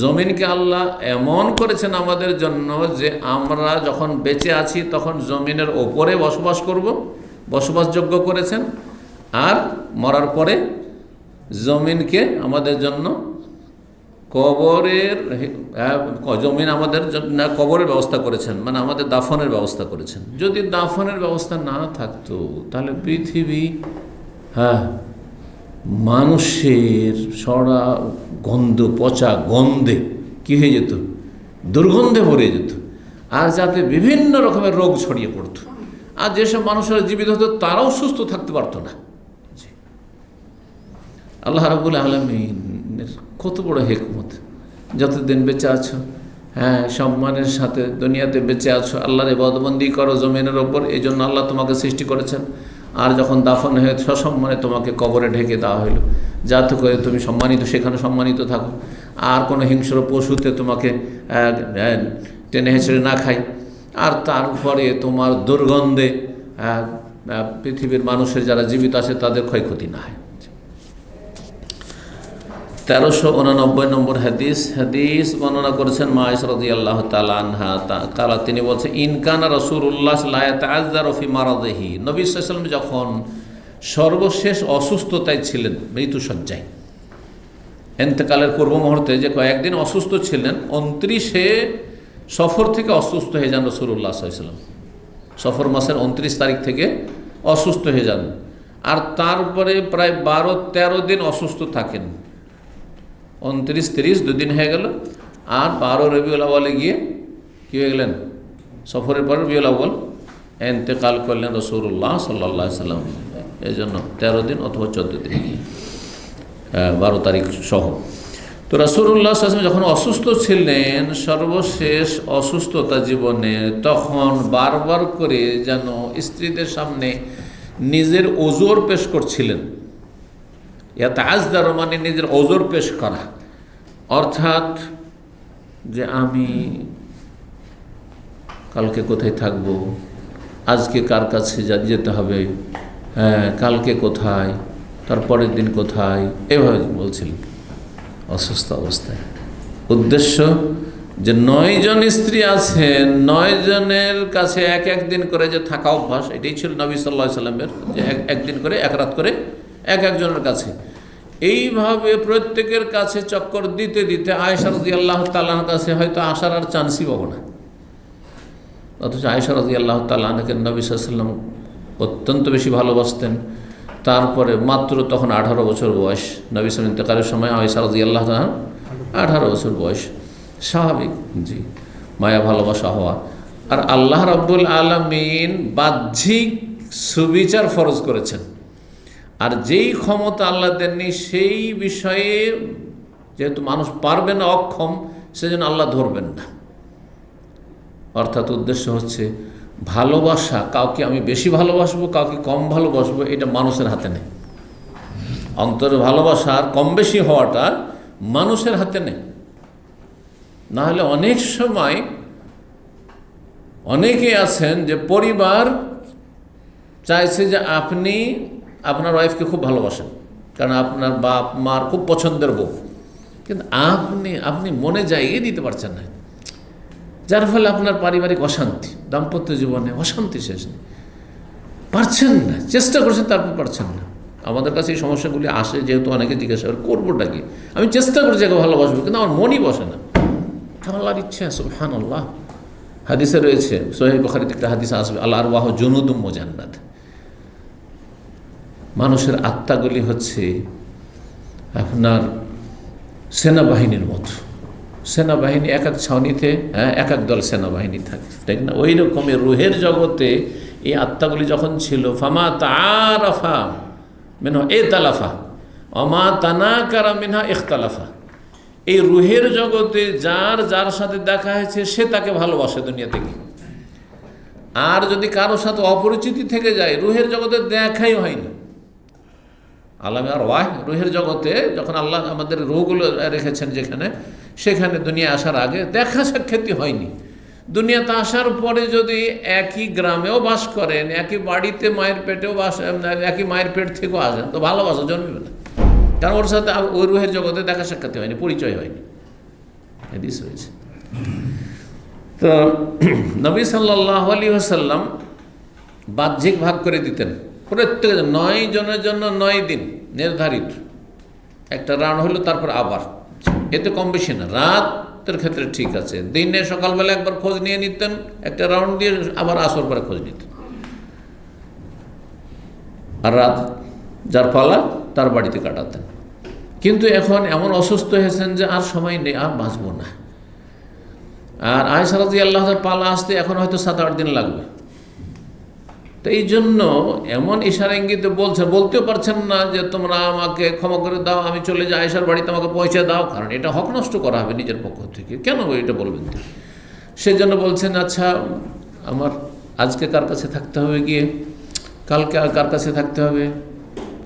Speaker 1: জমিনকে আল্লাহ এমন করেছেন আমাদের জন্য যে আমরা যখন বেঁচে আছি তখন জমিনের ওপরে বসবাস করব, বসবাসযোগ্য করেছেন, আর মরার পরে জমিনকে আমাদের জন্য কবরের জমিন আমাদের জন্য কবরের ব্যবস্থা করেছেন, মানে আমাদের দাফনের ব্যবস্থা করেছেন। যদি দাফনের ব্যবস্থা না থাকতো তাহলে পৃথিবী মানুষের সরা গন্ধ, পচা গন্ধে কী হয়ে যেত, দুর্গন্ধে ভরে যেত, আর যাতে বিভিন্ন রকমের রোগ ছড়িয়ে পড়তো। আর যেসব মানুষেরা জীবিত হতো তারাও সুস্থ থাকতে পারতো না। আল্লাহ রাব্বুল আলামিনের কত বড় হিকমত! যতদিন বেঁচে আছো, সম্মানের সাথে দুনিয়াতে বেঁচে আছো, আল্লাহর ইবাদতবন্দি করো জমিনের ওপর, এই জন্য আল্লাহ তোমাকে সৃষ্টি করেছেন। আর যখন দাফন হয়ে সসম্মানে তোমাকে কবরে ঢেকে দেওয়া হলো, যাতে করে তুমি সম্মানিত, সেখানে সম্মানিত থাকো, আর কোনো হিংস্র পশুতে তোমাকে টেনে হেঁচড়ে না খাই, আর তারপরে তোমার দুর্গন্ধে পৃথিবীর মানুষের যারা জীবিত আছে তাদের ক্ষয়ক্ষতি না হয়। 1389 নম্বর হাদিস বর্ণনা করেছেন মা আয়েশা রাদিয়াল্লাহু তাআলা আনহা, তারা তিনি বলছেন ইনকানা রাসূলুল্লাহ লা ইয়াতাআযযারু ফি মারাদিহি, নবী সাল্লাল্লাহু আলাইহি ওয়াসাল্লাম যখন সর্বশেষ অসুস্থতায় ছিলেন, মৃত্যুসজ্জায়, ইন্তেকালের পূর্ব মুহূর্তে যে কয়েকদিন অসুস্থ ছিলেন, 29শে সফর থেকে অসুস্থ হয়ে যান রাসূলুল্লাহ সাল্লাল্লাহু আলাইহি ওয়াসাল্লাম। সফর মাসের 29 তারিখ থেকে অসুস্থ হয়ে যান, আর তারপরে প্রায় 12-13 দিন অসুস্থ থাকেন। 29-30 দুদিন হয়ে গেল, আর 12 রবিউল আউয়ালে গিয়ে কী হয়ে গেলেন, সফরের পর রবিউল আউয়াল ইন্তেকাল করলেন রাসূলুল্লাহ সাল্লাল্লাহু আলাইহি ওয়াসাল্লাম। এই জন্য 13 দিন অথবা 14 দিন, 12 তারিখ সহ। তো রাসূলুল্লাহ সাল্লাল্লাহু আলাইহি ওয়াসাল্লাম যখন অসুস্থ ছিলেন, সর্বশেষ অসুস্থতা জীবনে, তখন বারবার করে যেন স্ত্রীদের সামনে নিজের ওজর পেশ করছিলেন। ইয়াতাআযযারু মানে নিজের ওজর পেশ করা, অর্থাৎ যে আমি কালকে কোথায় থাকব, আজকে কার কাছে যেতে হবে, কালকে কোথায়, তারপরের দিন কোথায়, এভাবে বলছিলেন অসুস্থ অবস্থায়। উদ্দেশ্য যে 9 জন স্ত্রী আছে, 9 জনের কাছে এক দিন করে যে থাকা অভ্যাস, এটাই ছিল নবী সাল্লাল্লাহু আলাইহি সাল্লামের, যে একদিন করে এক রাত করে একজনের কাছে। এইভাবে প্রত্যেকের কাছে চক্কর দিতে দিতে আয়েশা রাদিয়াল্লাহু তাআলার কাছে হয়তো আসার আর চান্সই পাবো না। অথচ আয়েশা রাদিয়াল্লাহু তাআলাকে নবী সাল্লাল্লাহু আলাইহি সাল্লাম অত্যন্ত বেশি ভালোবাসতেন। তারপরে মাত্র তখন 18 বছর বয়স, নবী সাল্লাল্লাহু ইন্তেকালের সময় আয়েশা রাদিয়াল্লাহু তাআলা 18 বছর বয়স, স্বাভাবিক জি মায়া ভালোবাসা হওয়া। আর আল্লাহ রাব্বুল আলামিন বাহ্যিক সুবিচার ফরজ করেছেন, আর যেই ক্ষমতা আল্লাহ দেননি সেই বিষয়ে যেহেতু মানুষ পারবে না, অক্ষম, সেজন্য আল্লাহ ধরবেন না। অর্থাৎ উদ্দেশ্য হচ্ছে ভালোবাসা, কাউকে আমি বেশি ভালোবাসবো, কাউকে কম ভালোবাসবো, এটা মানুষের হাতে নেই। অন্তরে ভালোবাসার কম বেশি হওয়াটা মানুষের হাতে নেই। না হলে অনেক সময় অনেকে আছেন যে পরিবার চাইছে যে আপনি আপনার ওয়াইফকে খুব ভালোবাসেন, কারণ আপনার বাপ মার খুব পছন্দের বউ, কিন্তু আপনি মনে জায়গায় দিতে পারছেন না, যার ফলে আপনার পারিবারিক অশান্তি, দাম্পত্য জীবনে অশান্তি শেষ নেই, পারছেন না, চেষ্টা করছেন তারপর পারছেন না। আমাদের কাছে এই সমস্যাগুলি আসে যেহেতু অনেকে জিজ্ঞাসা করে করবোটা কি, আমি চেষ্টা করছি একে ভালোবাসবো, কিন্তু আমার মনই বসে না। আল্লাহর ইচ্ছা, সুবহানাল্লাহ। হাদিসে রয়েছে, সহিহ বুখারীতে একটা হাদিস আসবে, আল আরওয়াহু জুনুদুম মুজান্নাদ, মানুষের আত্মাগুলি হচ্ছে আপনার সেনাবাহিনীর মতো। সেনাবাহিনী এক ছাউনিতে এক দল সেনাবাহিনী থাকে, তাই না? ওই রকমের রুহের জগতে এই আত্মাগুলি যখন ছিল, ফামা তাআরাফা মিনহু ইখতালাফা ওমা তানাকারা মিনহা ইখতালাফা, এই রুহের জগতে যার সাথে দেখা হয়েছে সে তাকে ভালোবাসে দুনিয়া থেকে। আর যদি কারোর সাথে অপরিচিতি থেকে যায়, রুহের জগতে দেখাই হয়নি, আলামে আর ওয়াহ, রুহের জগতে যখন আল্লাহ আমাদের রুহগুলো রেখেছেন যেখানে, সেখানে দুনিয়া আসার আগে দেখা সাক্ষাৎই হয়নি। দুনিয়াতে আসার পরে যদি একই গ্রামেও বাস করেন, একই বাড়িতে মায়ের পেটেও বাস, একই মায়ের পেট থেকেও আসেন, তো ভালোবাসা জন্মবে না, কারণ ওর সাথে ওই রুহের জগতে দেখা সাক্ষাৎই হয়নি, পরিচয় হয়নি। হাদিস রয়েছে। তো নবী সাল্লাল্লাহু আলাইহি ওয়াসাল্লাম বাহ্যিক ভাগ করে দিতেন প্রত্যেক 9 জনের জন্য 9 দিন নির্ধারিত, একটা রাউন্ড হলো, তারপর আবার, এতে কম বেশি না। রাতের ক্ষেত্রে ঠিক আছে, দিনে সকালবেলা একবার খোঁজ নিয়ে নিতেন, একটা রাউন্ড দিয়ে আবার আসর পরে খোঁজ নিতেন, আর রাত যার পালা তার বাড়িতে কাটাতেন। কিন্তু এখন এমন অসুস্থ হয়েছেন যে আর সময় নেই, আর বাঁচবো না। আর আয়েশা রাদিয়াল্লাহু আনহার পালা আসতে এখন হয়তো 7-8 দিন লাগবে। তো এই জন্য এমন ইশারা ইঙ্গিতে বলতেও পারছেন না যে তোমরা আমাকে ক্ষমা করে দাও, আমি চলে যাই, আয়েশার বাড়িতে আমাকে পৌঁছে দাও, কারণ এটা হক নষ্ট করা হবে নিজের পক্ষ থেকে। কেন এটা বলবেন? সেই জন্য বলছেন, আচ্ছা আমার আজকে কার কাছে থাকতে হবে, গিয়ে কালকে কার কাছে থাকতে হবে,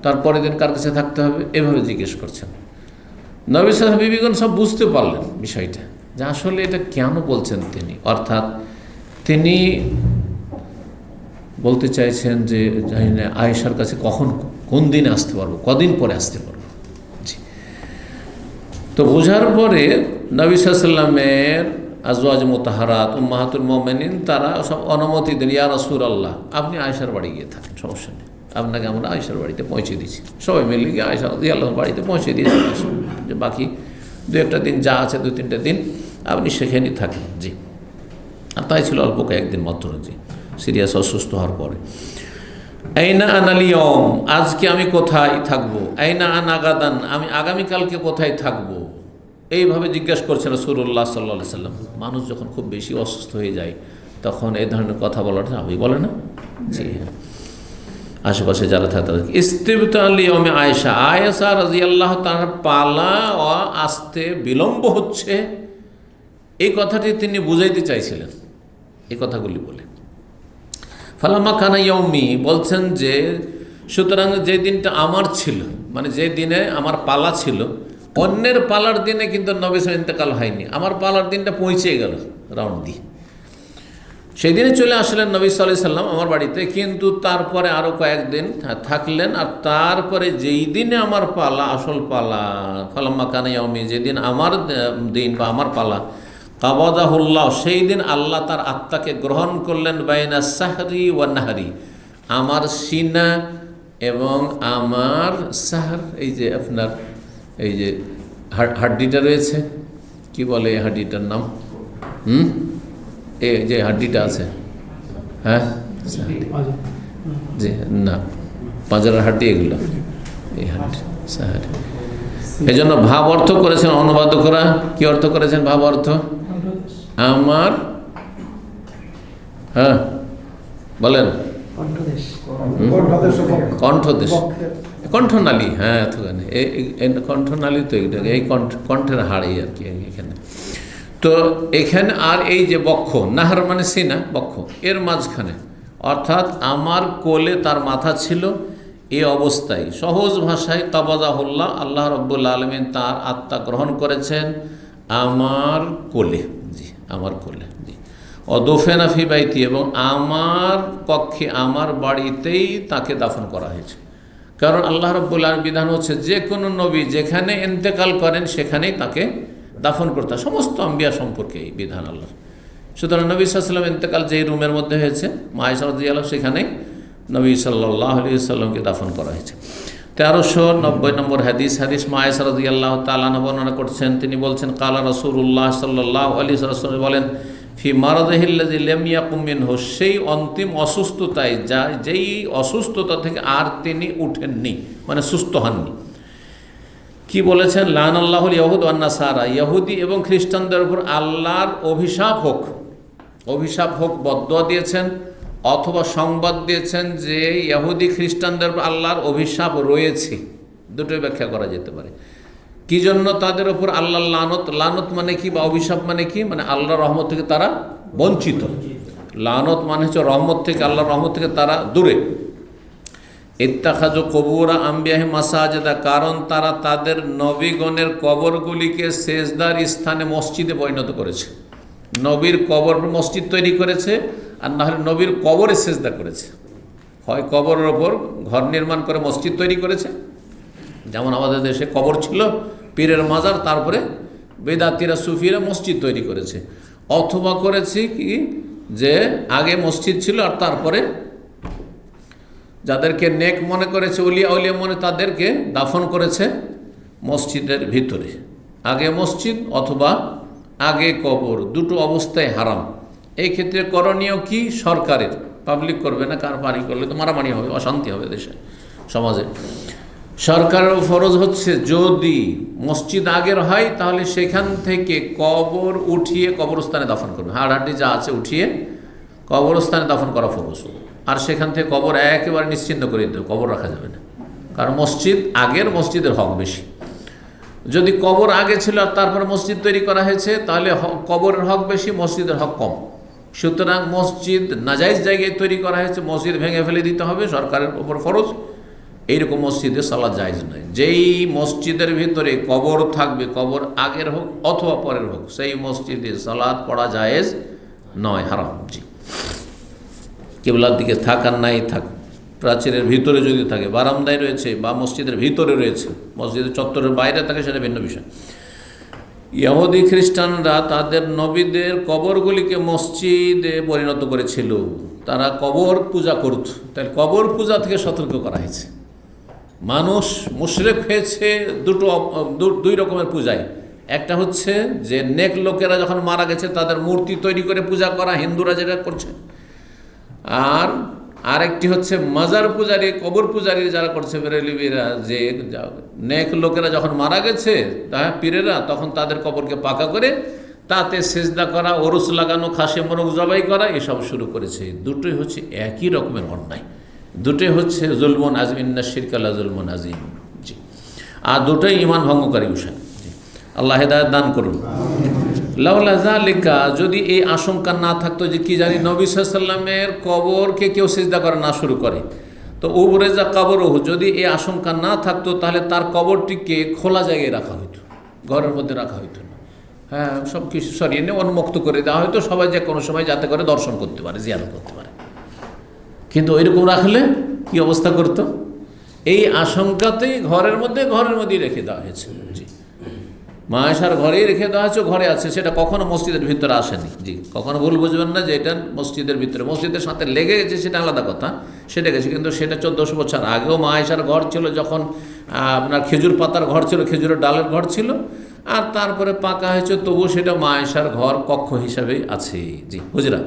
Speaker 1: তারপরের দিন কার কাছে থাকতে হবে, এভাবে জিজ্ঞেস করছেন। নবী সাল্লাল্লাহু আলাইহি বিবিগণ সব বুঝতে পারলেন বিষয়টা, যে আসলে এটা কেন বলছেন তিনি। অর্থাৎ তিনি বলতে চাইছেন যে জানি না আয়েশার কাছে কোন দিনে আসতে পারবো, কদিন পরে আসতে পারবো। জি। তো বোঝার পরে নবী সাল্লাল্লাহু আলাইহি ওয়াসাল্লামের আজওয়াজ মুতাহারাত উম্মাহাতুল মুমিনিন তারা সব অনুমতি দেন, ইয়া রাসূলুল্লাহ আপনি আয়েশার বাড়ি গিয়ে থাকেন, সমস্যা নেই, আপনাকে আমরা আয়েশার বাড়িতে পৌঁছে দিয়েছি। সবাই মিলে গিয়ে আয়েশা রাদিয়াল্লাহু আনহার বাড়িতে পৌঁছে দিয়েছি, যে বাকি 2-1টা দিন যা আছে, 2-3টা দিন আপনি সেখানেই থাকেন। জি। আর তাই ছিল অল্প কয়েকদিন মাত্র। জি। সিরিয়াস অসুস্থ হওয়ার পরে আইনা আনালিয়ম, আজকে আমি কোথায় থাকবো, আইনা আনা গাদান, আমি আগামীকালকে কোথায় থাকবো, এইভাবে জিজ্ঞাসা করছেন রাসূলুল্লাহ সাল্লাল্লাহু আলাইহি ওয়াসাল্লাম। মানুষ যখন খুব বেশি অসুস্থ হয়ে যায় তখন এই ধরনের কথা বলার আমি বলে না। জি হ্যাঁ, আশেপাশে যারা থাকে তাদেরকে ইস্তিবতান লিয়মে আয়েশা, আয়েশা রাদিয়াল্লাহু তাআলার পালা আসতে বিলম্ব হচ্ছে, এই কথাটি তিনি বুঝাইতে চাইছিলেন এই কথাগুলি বলে। ফালামা কানা ইয়াউমি, বলছেন যে সুতরাং যে দিনটা আমার ছিল, মানে যে দিনে আমার পালা ছিল, অন্যের পালার দিনে কিন্তু নবী সাল্লাল্লাহু ইন্তেকাল হয়নি, আমার পালার দিনটা পৌঁছে গেল রাউন্ড দিয়ে। সেই দিনে চলে আসলেন নবী সাল্লাল্লাহু আলাইহি সাল্লাম আমার বাড়িতে, কিন্তু তারপরে আরও কয়েকদিন থাকলেন, আর তারপরে যেই দিনে আমার পালা, আসল পালা, ফালাম্মা কানা ইয়াউমি, যেদিন আমার দিন বা আমার পালা, কাবাদাহুল্লাহ, সেই দিন আল্লাহ তার আত্মাকে গ্রহণ করলেন, বাইনা সাহরি ওয়া নাহরি, আমার সিনা এবং আমার সাহর, এই যে আপনার এই যে হাড্ডিটা রয়েছে, কি বলে এই হাড্ডিটার নাম, এই যে হাড্ডিটা আছে, হ্যাঁ জি না, পাঁজরের হাড্ডি, এগুলো এই হাড্ডি সাহরি। এই জন্য ভাব অর্থ করেছেন অনুবাদকরা, কি অর্থ করেছেন ভাব অর্থ, আমার, হ্যাঁ বলেন, কণ্ঠদেশ, কণ্ঠনালী, হ্যাঁ কণ্ঠনালী, তো এই কণ্ঠের হাড়ি আর কি এখানে। তো এখানে আর এই যে বক্ষ, নাহার মানে সিনা, বক্ষ, এর মাঝখানে, অর্থাৎ আমার কোলে তার মাথা ছিল, এই অবস্থায় সহজ ভাষায় কাবাদাহুল্লাহ, আল্লাহ রাব্বুল আলামিন তার আত্মা গ্রহণ করেছেন আমার কোলে। জি, আমার কোলে। জি। অদফেনা ফি বাইতি, এবং আমার পক্ষে আমার বাড়িতেই তাকে দাফন করা হয়েছে। কারণ আল্লাহ রাব্বুল আলামিন বিধান হচ্ছে যে কোনো নবী যেখানে ইন্তেকাল করেন সেখানেই তাকে দাফন করতে হয়, সমস্ত আম্বিয়া সম্পর্কে এই বিধান আল্লাহ। সুতরাং নবী সাল্লাল্লাহু আলাইহি ওয়াসাল্লাম ইন্তেকাল যেই রুমের মধ্যে হয়েছে, মা আয়েশা রাদিয়াল্লাহু আনহা, সেখানেই নবী সাল্লাল্লাহু আলাইহি ওয়াসাল্লামকে দাফন করা হয়েছে। 1390 নম্বর হাদিস মা আয়েশা রাদিয়াল্লাহু তাআলা আনহা বর্ণনা করছেন, তিনি বলছেন, কালা রাসূলুল্লাহ সাল্লাল্লাহু আলাইহি ওয়াসাল্লাম বলেন, ফি মারাদিহিল্লাযী লাম ইয়াকুম মিনহু, সেই অন্তিম অসুস্থতায়, যেই অসুস্থতা থেকে আর তিনি উঠেননি, মানে সুস্থ হননি। কি বলেছেন, লানাল্লাহুল ইয়াহুদ ওয়ান নাসারা, ইহুদি এবং খ্রিস্টানদের উপর আল্লাহর অভিশাপ হোক, বদদুয়া দিয়েছেন, অথবা সংবাদ দিয়েছেন যে ইহুদি খ্রিস্টানদের উপর আল্লাহর অভিশাপ রয়েছে। দুটোই ব্যাখ্যা করা যেতে পারে। কি জন্য তাদের উপর আল্লাহর লানত মানে কি, বা অভিশাপ মানে কি, মানে আল্লাহর রহমত থেকে তারা বঞ্চিত। লানত মানে হচ্ছে রহমত থেকে, আল্লাহর রহমত থেকে তারা দূরে। ইত্তাখাযু কুবুর আম্বিয়াহি মাসাজিদা, কারণ তারা তাদের নবীগণের কবরগুলিকে সেজদার স্থানে মসজিদে পরিণত করেছে। নবীর কবর মসজিদ তৈরি করেছে, আর না হলে নবীর কবরে সেজদা করেছে। হয় কবরের ওপর ঘর নির্মাণ করে মসজিদ তৈরি করেছে, যেমন আমাদের দেশে কবর ছিল, পীরের মাজার, তারপরে বেদাতিরা সুফিরা মসজিদ তৈরি করেছে। অথবা করেছে কি, যে আগে মসজিদ ছিল আর তারপরে যাদেরকে নেক মনে করেছে, উলিয়া উলিয়া মনে, তাদেরকে দাফন করেছে মসজিদের ভিতরে। আগে মসজিদ অথবা আগে কবর, দুটো অবস্থায় হারাম। এই ক্ষেত্রে করণীয় কি? সরকারের, পাবলিক করবে না, কার বাড়ি করলে তো মারামারি হবে, অশান্তি হবে দেশে সমাজে। সরকারের ফরজ হচ্ছে, যদি মসজিদ আগের হয় তাহলে সেখান থেকে কবর উঠিয়ে কবরস্থানে দাফন করবে। হাড়হাড্ডি যা আছে উঠিয়ে কবরস্থানে দাফন করা ফরজ। আর সেখান থেকে কবর একেবারে নিশ্চিন্ত করে দিতে হবে, কবর রাখা যাবে না, কারণ মসজিদ আগের, মসজিদের হক বেশি। যদি কবর আগে ছিল আর তারপর মসজিদ তৈরি করা হয়েছে, তাহলে কবরের হক বেশি, মসজিদের হক কম। সুতরাং মসজিদ নাজাইজ জায়গায় তৈরি করা হয়েছে, মসজিদ ভেঙে ফেলে দিতে হবে, সরকারের ওপর ফরজ। এইরকম মসজিদে সালাত জায়েজ নয়। যেই মসজিদের ভিতরে কবর থাকবে, কবর আগের হোক অথবা পরের হোক, সেই মসজিদে সালাত পড়া জায়েজ নয়, হারাম। জি, কিবলার দিকে থাক আর নাই থাক, প্রাচীরের ভিতরে যদি থাকে, বারান্দায় রয়েছে বা মসজিদের ভিতরে রয়েছে, মসজিদের চত্বরের বাইরে থাকে, সেটা ভিন্ন বিষয়। ইহুদি খ্রিস্টানরা তাদের নবীদের কবরগুলিকে মসজিদে পরিণত করেছিল, তারা কবর পূজা করত। তাহলে কবর পূজা থেকে সতর্ক করা হয়েছে। মানুষ মুশরিক হয়েছে দুই রকমের পূজায়। একটা হচ্ছে যে নেক লোকেরা যখন মারা গেছে তাদের মূর্তি তৈরি করে পূজা করা, হিন্দুরা যেটা করছে। আর আরেকটি হচ্ছে মাজার পূজারী, কবর পূজারী যারা করছে, বেরেলিবিরা, যে নেক লোকেরা যখন মারা গেছে, পীরেরা, তখন তাদের কবরকে পাকা করে তাতে সেজদা করা, ওরস লাগানো, খাসি মোরগ জবাই করা, এসব শুরু করেছে। দুটোই হচ্ছে একই রকমের অন্যায়, দুটোই হচ্ছে জুলমুন আযীম, ইন্না শিরকা লা জুলমুন আযীম। জি, আর দুটোই ঈমান ভঙ্গকারী বিষয়। জি, আল্লাহ হেদায়েত দান করুন। লাউলা যালিকা, যদি এই আশঙ্কা না থাকতো যে কি জানি নবী সাল্লাল্লাহু আলাইহি ওয়াসাল্লামের কবরকে কেউ সিজদা করা না শুরু করে, তো উবরেজা কবরহু, যদি এই আশঙ্কা না থাকতো তাহলে তার কবরটিকে খোলা জায়গায় রাখা হইতো, ঘরের মধ্যে রাখা হইতো না। হ্যাঁ, সব কিছু সরিয়ে নিয়ে উন্মুক্ত করে দেওয়া হয়তো, সবাই যে কোনো সময় যাতে করে দর্শন করতে পারে, জিয়ারত করতে পারে। কিন্তু রাখলে কি অবস্থা করতো? এই আশঙ্কাতেই ঘরের মধ্যেই রেখে দেওয়া হয়েছে। জি, মা আয়েশার ঘরেই রেখে দেওয়া হয়েছে, ঘরে আছে, সেটা কখনো মসজিদের ভিতরে আসেনি। জি, কখনো ভুল বুঝবেন না যে এটা মসজিদের ভিতরে, মসজিদের সাথে লেগে গেছে সেটা আলাদা কথা, সেটা গেছে। কিন্তু সেটা 1400 বছর আগেও মা আয়েশার ঘর ছিল, যখন আপনার খেজুর পাতার ঘর ছিল, খেজুরের ডালের ঘর ছিল, আর তারপরে পাকা হয়েছে, তবুও সেটা মা আয়েশার ঘর, কক্ষ হিসাবেই আছে। জি, হুজরা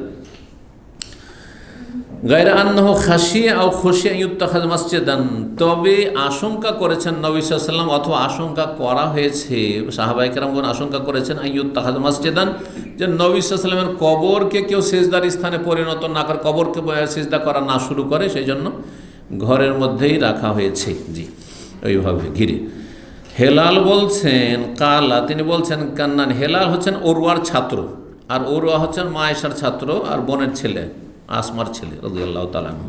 Speaker 1: গায়রা আন্নাহু খাশিয়া আও খুশিয়া ইউত্তাখায মাসজিদান, তবে আশঙ্কা করেছেন নবী সাল্লাল্লাহু আলাইহি ওয়াসাল্লাম, অথবা আশঙ্কা করা হয়েছে, সাহাবায়ে কেরামগণ আশঙ্কা করেছেন, ইউত্তাখায মাসজিদান, যে নবী সাল্লাল্লাহু আলাইহি ওয়াসাল্লামের কবরকে কেউ সিজদার স্থানে পরিণত না করে, কবরকে সিজদা করা না শুরু করে, সেই জন্য ঘরের মধ্যেই রাখা হয়েছে। জি, ওইভাবে ঘিরে। হেলাল বলছেন, কালা, তিনি বলছেন, কান্নান, হেলাল হচ্ছেন ওরওয়ার ছাত্র, আর ওরওয়া হচ্ছেন মা আয়েশার ছাত্র আর বোনের ছেলে, আসমার ছেলে রাদিয়াল্লাহু তাআলা আনহু।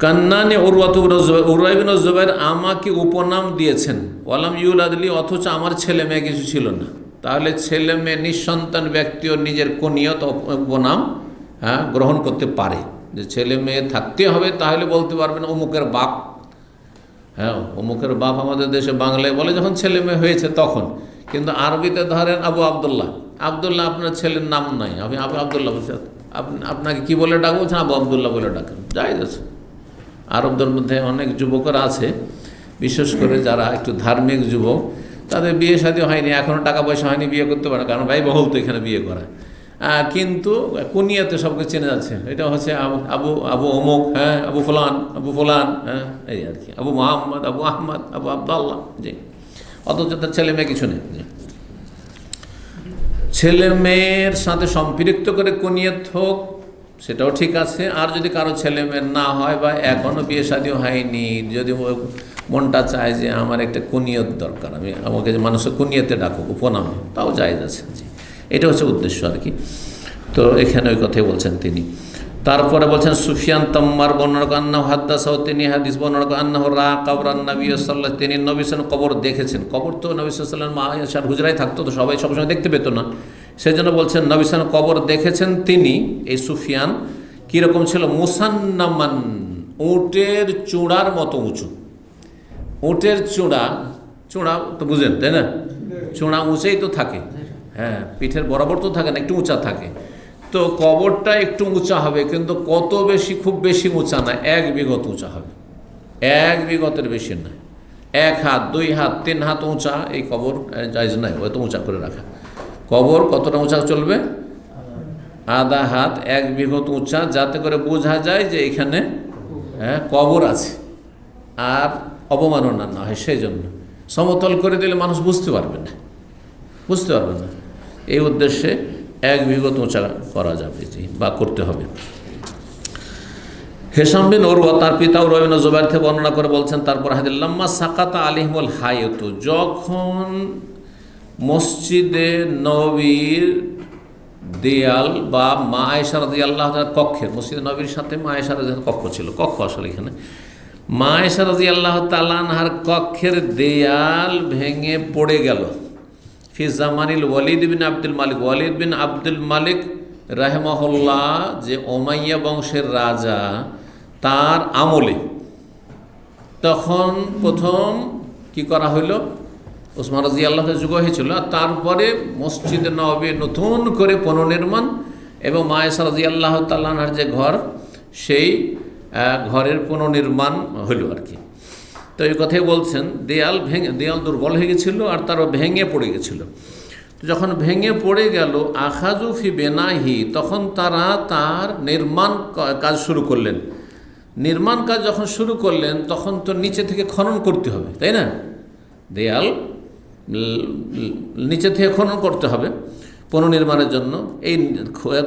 Speaker 1: কান্নানি উরওয়া ইবনে জুবাইর আমাকে উপনাম দিয়েছেন, ওয়ালাম ইউলাদলি, অথচ আমার ছেলে মেয়ে কিছু ছিল না। তাহলে ছেলে মেয়ে নিঃসন্তান ব্যক্তিও নিজের কুনিয়ত উপনাম গ্রহণ করতে পারে, যে ছেলে মেয়ে থাকতে হবে, তাহলে বলতে পারবেন অমুকের বাপ। হ্যাঁ, অমুকের বাপ আমাদের দেশে বাংলায় বলে যখন ছেলে মেয়ে হয়েছে তখন, কিন্তু আরবিতে ধরেন আবু আবদুল্লাহ, আপনার ছেলের নাম নাই, আপনি আবু আবদুল্লাহ বলছেন, আপনাকে কি বলে ডাকবো? বলছেন আবু আবদুল্লাহ বলে ডাকেন, জায়েজ আছে। আরবদের মধ্যে অনেক যুবকরা আছে, বিশেষ করে যারা একটু ধার্মিক যুবক, তাদের বিয়ে শাদী হয়নি, এখনও টাকা পয়সা হয়নি, বিয়ে করতে পারে, কারণ ব্যয়বহুল তো এখানে বিয়ে করা, কিন্তু কুনিয়াতে সবকে চেনে যাচ্ছে। এটা হচ্ছে আবু অমুক, হ্যাঁ, আবু ফুলান, হ্যাঁ, এই আর কি, আবু মোহাম্মদ, আবু আহমদ, আবু আবদুল্লাহ। জি, অথচ তার ছেলে মেয়ে কিছু নেই। ছেলে মেয়ের সাথে সম্পৃক্ত করে কুনিয়ত হোক, সেটাও ঠিক আছে। আর যদি কারো ছেলে মেয়ের না হয় বা এখনও বিয়ে শাদী হয়নি, যদি মনটা চায় যে আমার একটা কুনিয়ত দরকার, আমাকে যে মানুষের কুনিয়তে ডাকুক, উপনামে, তাও জায়েজ আছে। জি, এটা হচ্ছে উদ্দেশ্য আর কি। তো এখানে ওই কথাই বলছেন তিনি। তারপরে বলছেন সুফিয়ান তাম্মার বর্ণনা আন্নাহু হাদ্দাসাহু, তিনি হাদিস বর্ণনা করেন আন্নাহু রা কবরান নবী সাল্লাল্লাহু, তিনি নবী সাল্লাল্লাহু কবর দেখেছেন। কবর তো নবী সাল্লাল্লাহু আলাইহি ওয়াসাল্লাম মা আয়েশার হুজরায় থাকতো, তো সবাই সবসময় দেখতে পেত না, সেজন্য বলছেন নবী সাল্লাল্লাহু কবর দেখেছেন তিনি। এই সুফিয়ান কীরকম ছিল? মুসান্নামান, উটের চূড়ার মতো উঁচু। উটের চূড়া তো বুঝেন তাই না? চূড়া উঁচেই তো থাকে, হ্যাঁ, পিঠের বরাবর তো থাকে না, একটু উঁচা থাকে। তো কবরটা একটু উঁচা হবে, কিন্তু কত বেশি? খুব বেশি উঁচা না, 1 বিঘত উঁচা হবে, 1 বিঘতের বেশি না। 1 হাত 2 হাত 3 হাত উঁচা এই কবর জায়েজ নাই, অত উঁচা করে রাখা। কবর কতটা উঁচা চলবে? আধা হাত 1 বিঘত উঁচা, যাতে করে বোঝা যায় যে এখানে কবর আছে আর অবমাননা না হয়। সেই জন্য সমতল করে দিলে মানুষ বুঝতে পারবে না। এই উদ্দেশ্যে 1 বিঘত উঁচা করা যাবে বা করতে হবে। হেশাম বিন উরওয়া তার পিতা উরওয়া বিন জুবাইর থেকে বর্ণনা করে বলছেন, তারপর হাদিস লাম্মা সাকাতা আলাইহিমুল হায়াতু, যখন মসজিদে নববীর দেয়াল বা মা আয়েশা রাদিয়াল্লাহু তাআলা কক্ষের, মসজিদে নবীর সাথে মা আয়েশা রাদিয়াল্লাহু কক্ষ ছিল, কক্ষ আসলে এখানে মা আয়েশা রাদিয়াল্লাহু তাআলা আনহার কক্ষের দেয়াল ভেঙে পড়ে গেল। ফি জামানিল ওয়ালিদ বিন আব্দুল মালিক, ওয়ালিদ বিন আব্দুল মালিক রাহিমাহুল্লাহ, যে উমাইয়া বংশের রাজা, তার আমলে তখন প্রথম কি করা হইল? ওসমান রাদিয়াল্লাহুর যুগ হয়েছিল, আর তারপরে মসজিদে নববী নতুন করে পুনর্নির্মাণ এবং মা আয়েশা রাদিয়াল্লাহু তাআলা আনহার যে ঘর, সেই ঘরের পুনর্নির্মাণ হইল আর কি। তো এই কথাই বলছেন, দেয়াল দুর্বল হয়ে গেছিলো আর তারও ভেঙে পড়ে গেছিল। তো যখন ভেঙে পড়ে গেল, আখাজু ফি বেনাহি, তখন তারা তার নির্মাণ কাজ শুরু করলেন। নির্মাণ কাজ যখন শুরু করলেন, তখন তো নিচে থেকে খনন করতে হবে, তাই না? দেয়াল নিচে থেকে খনন করতে হবে পুনর্নির্মাণের জন্য। এই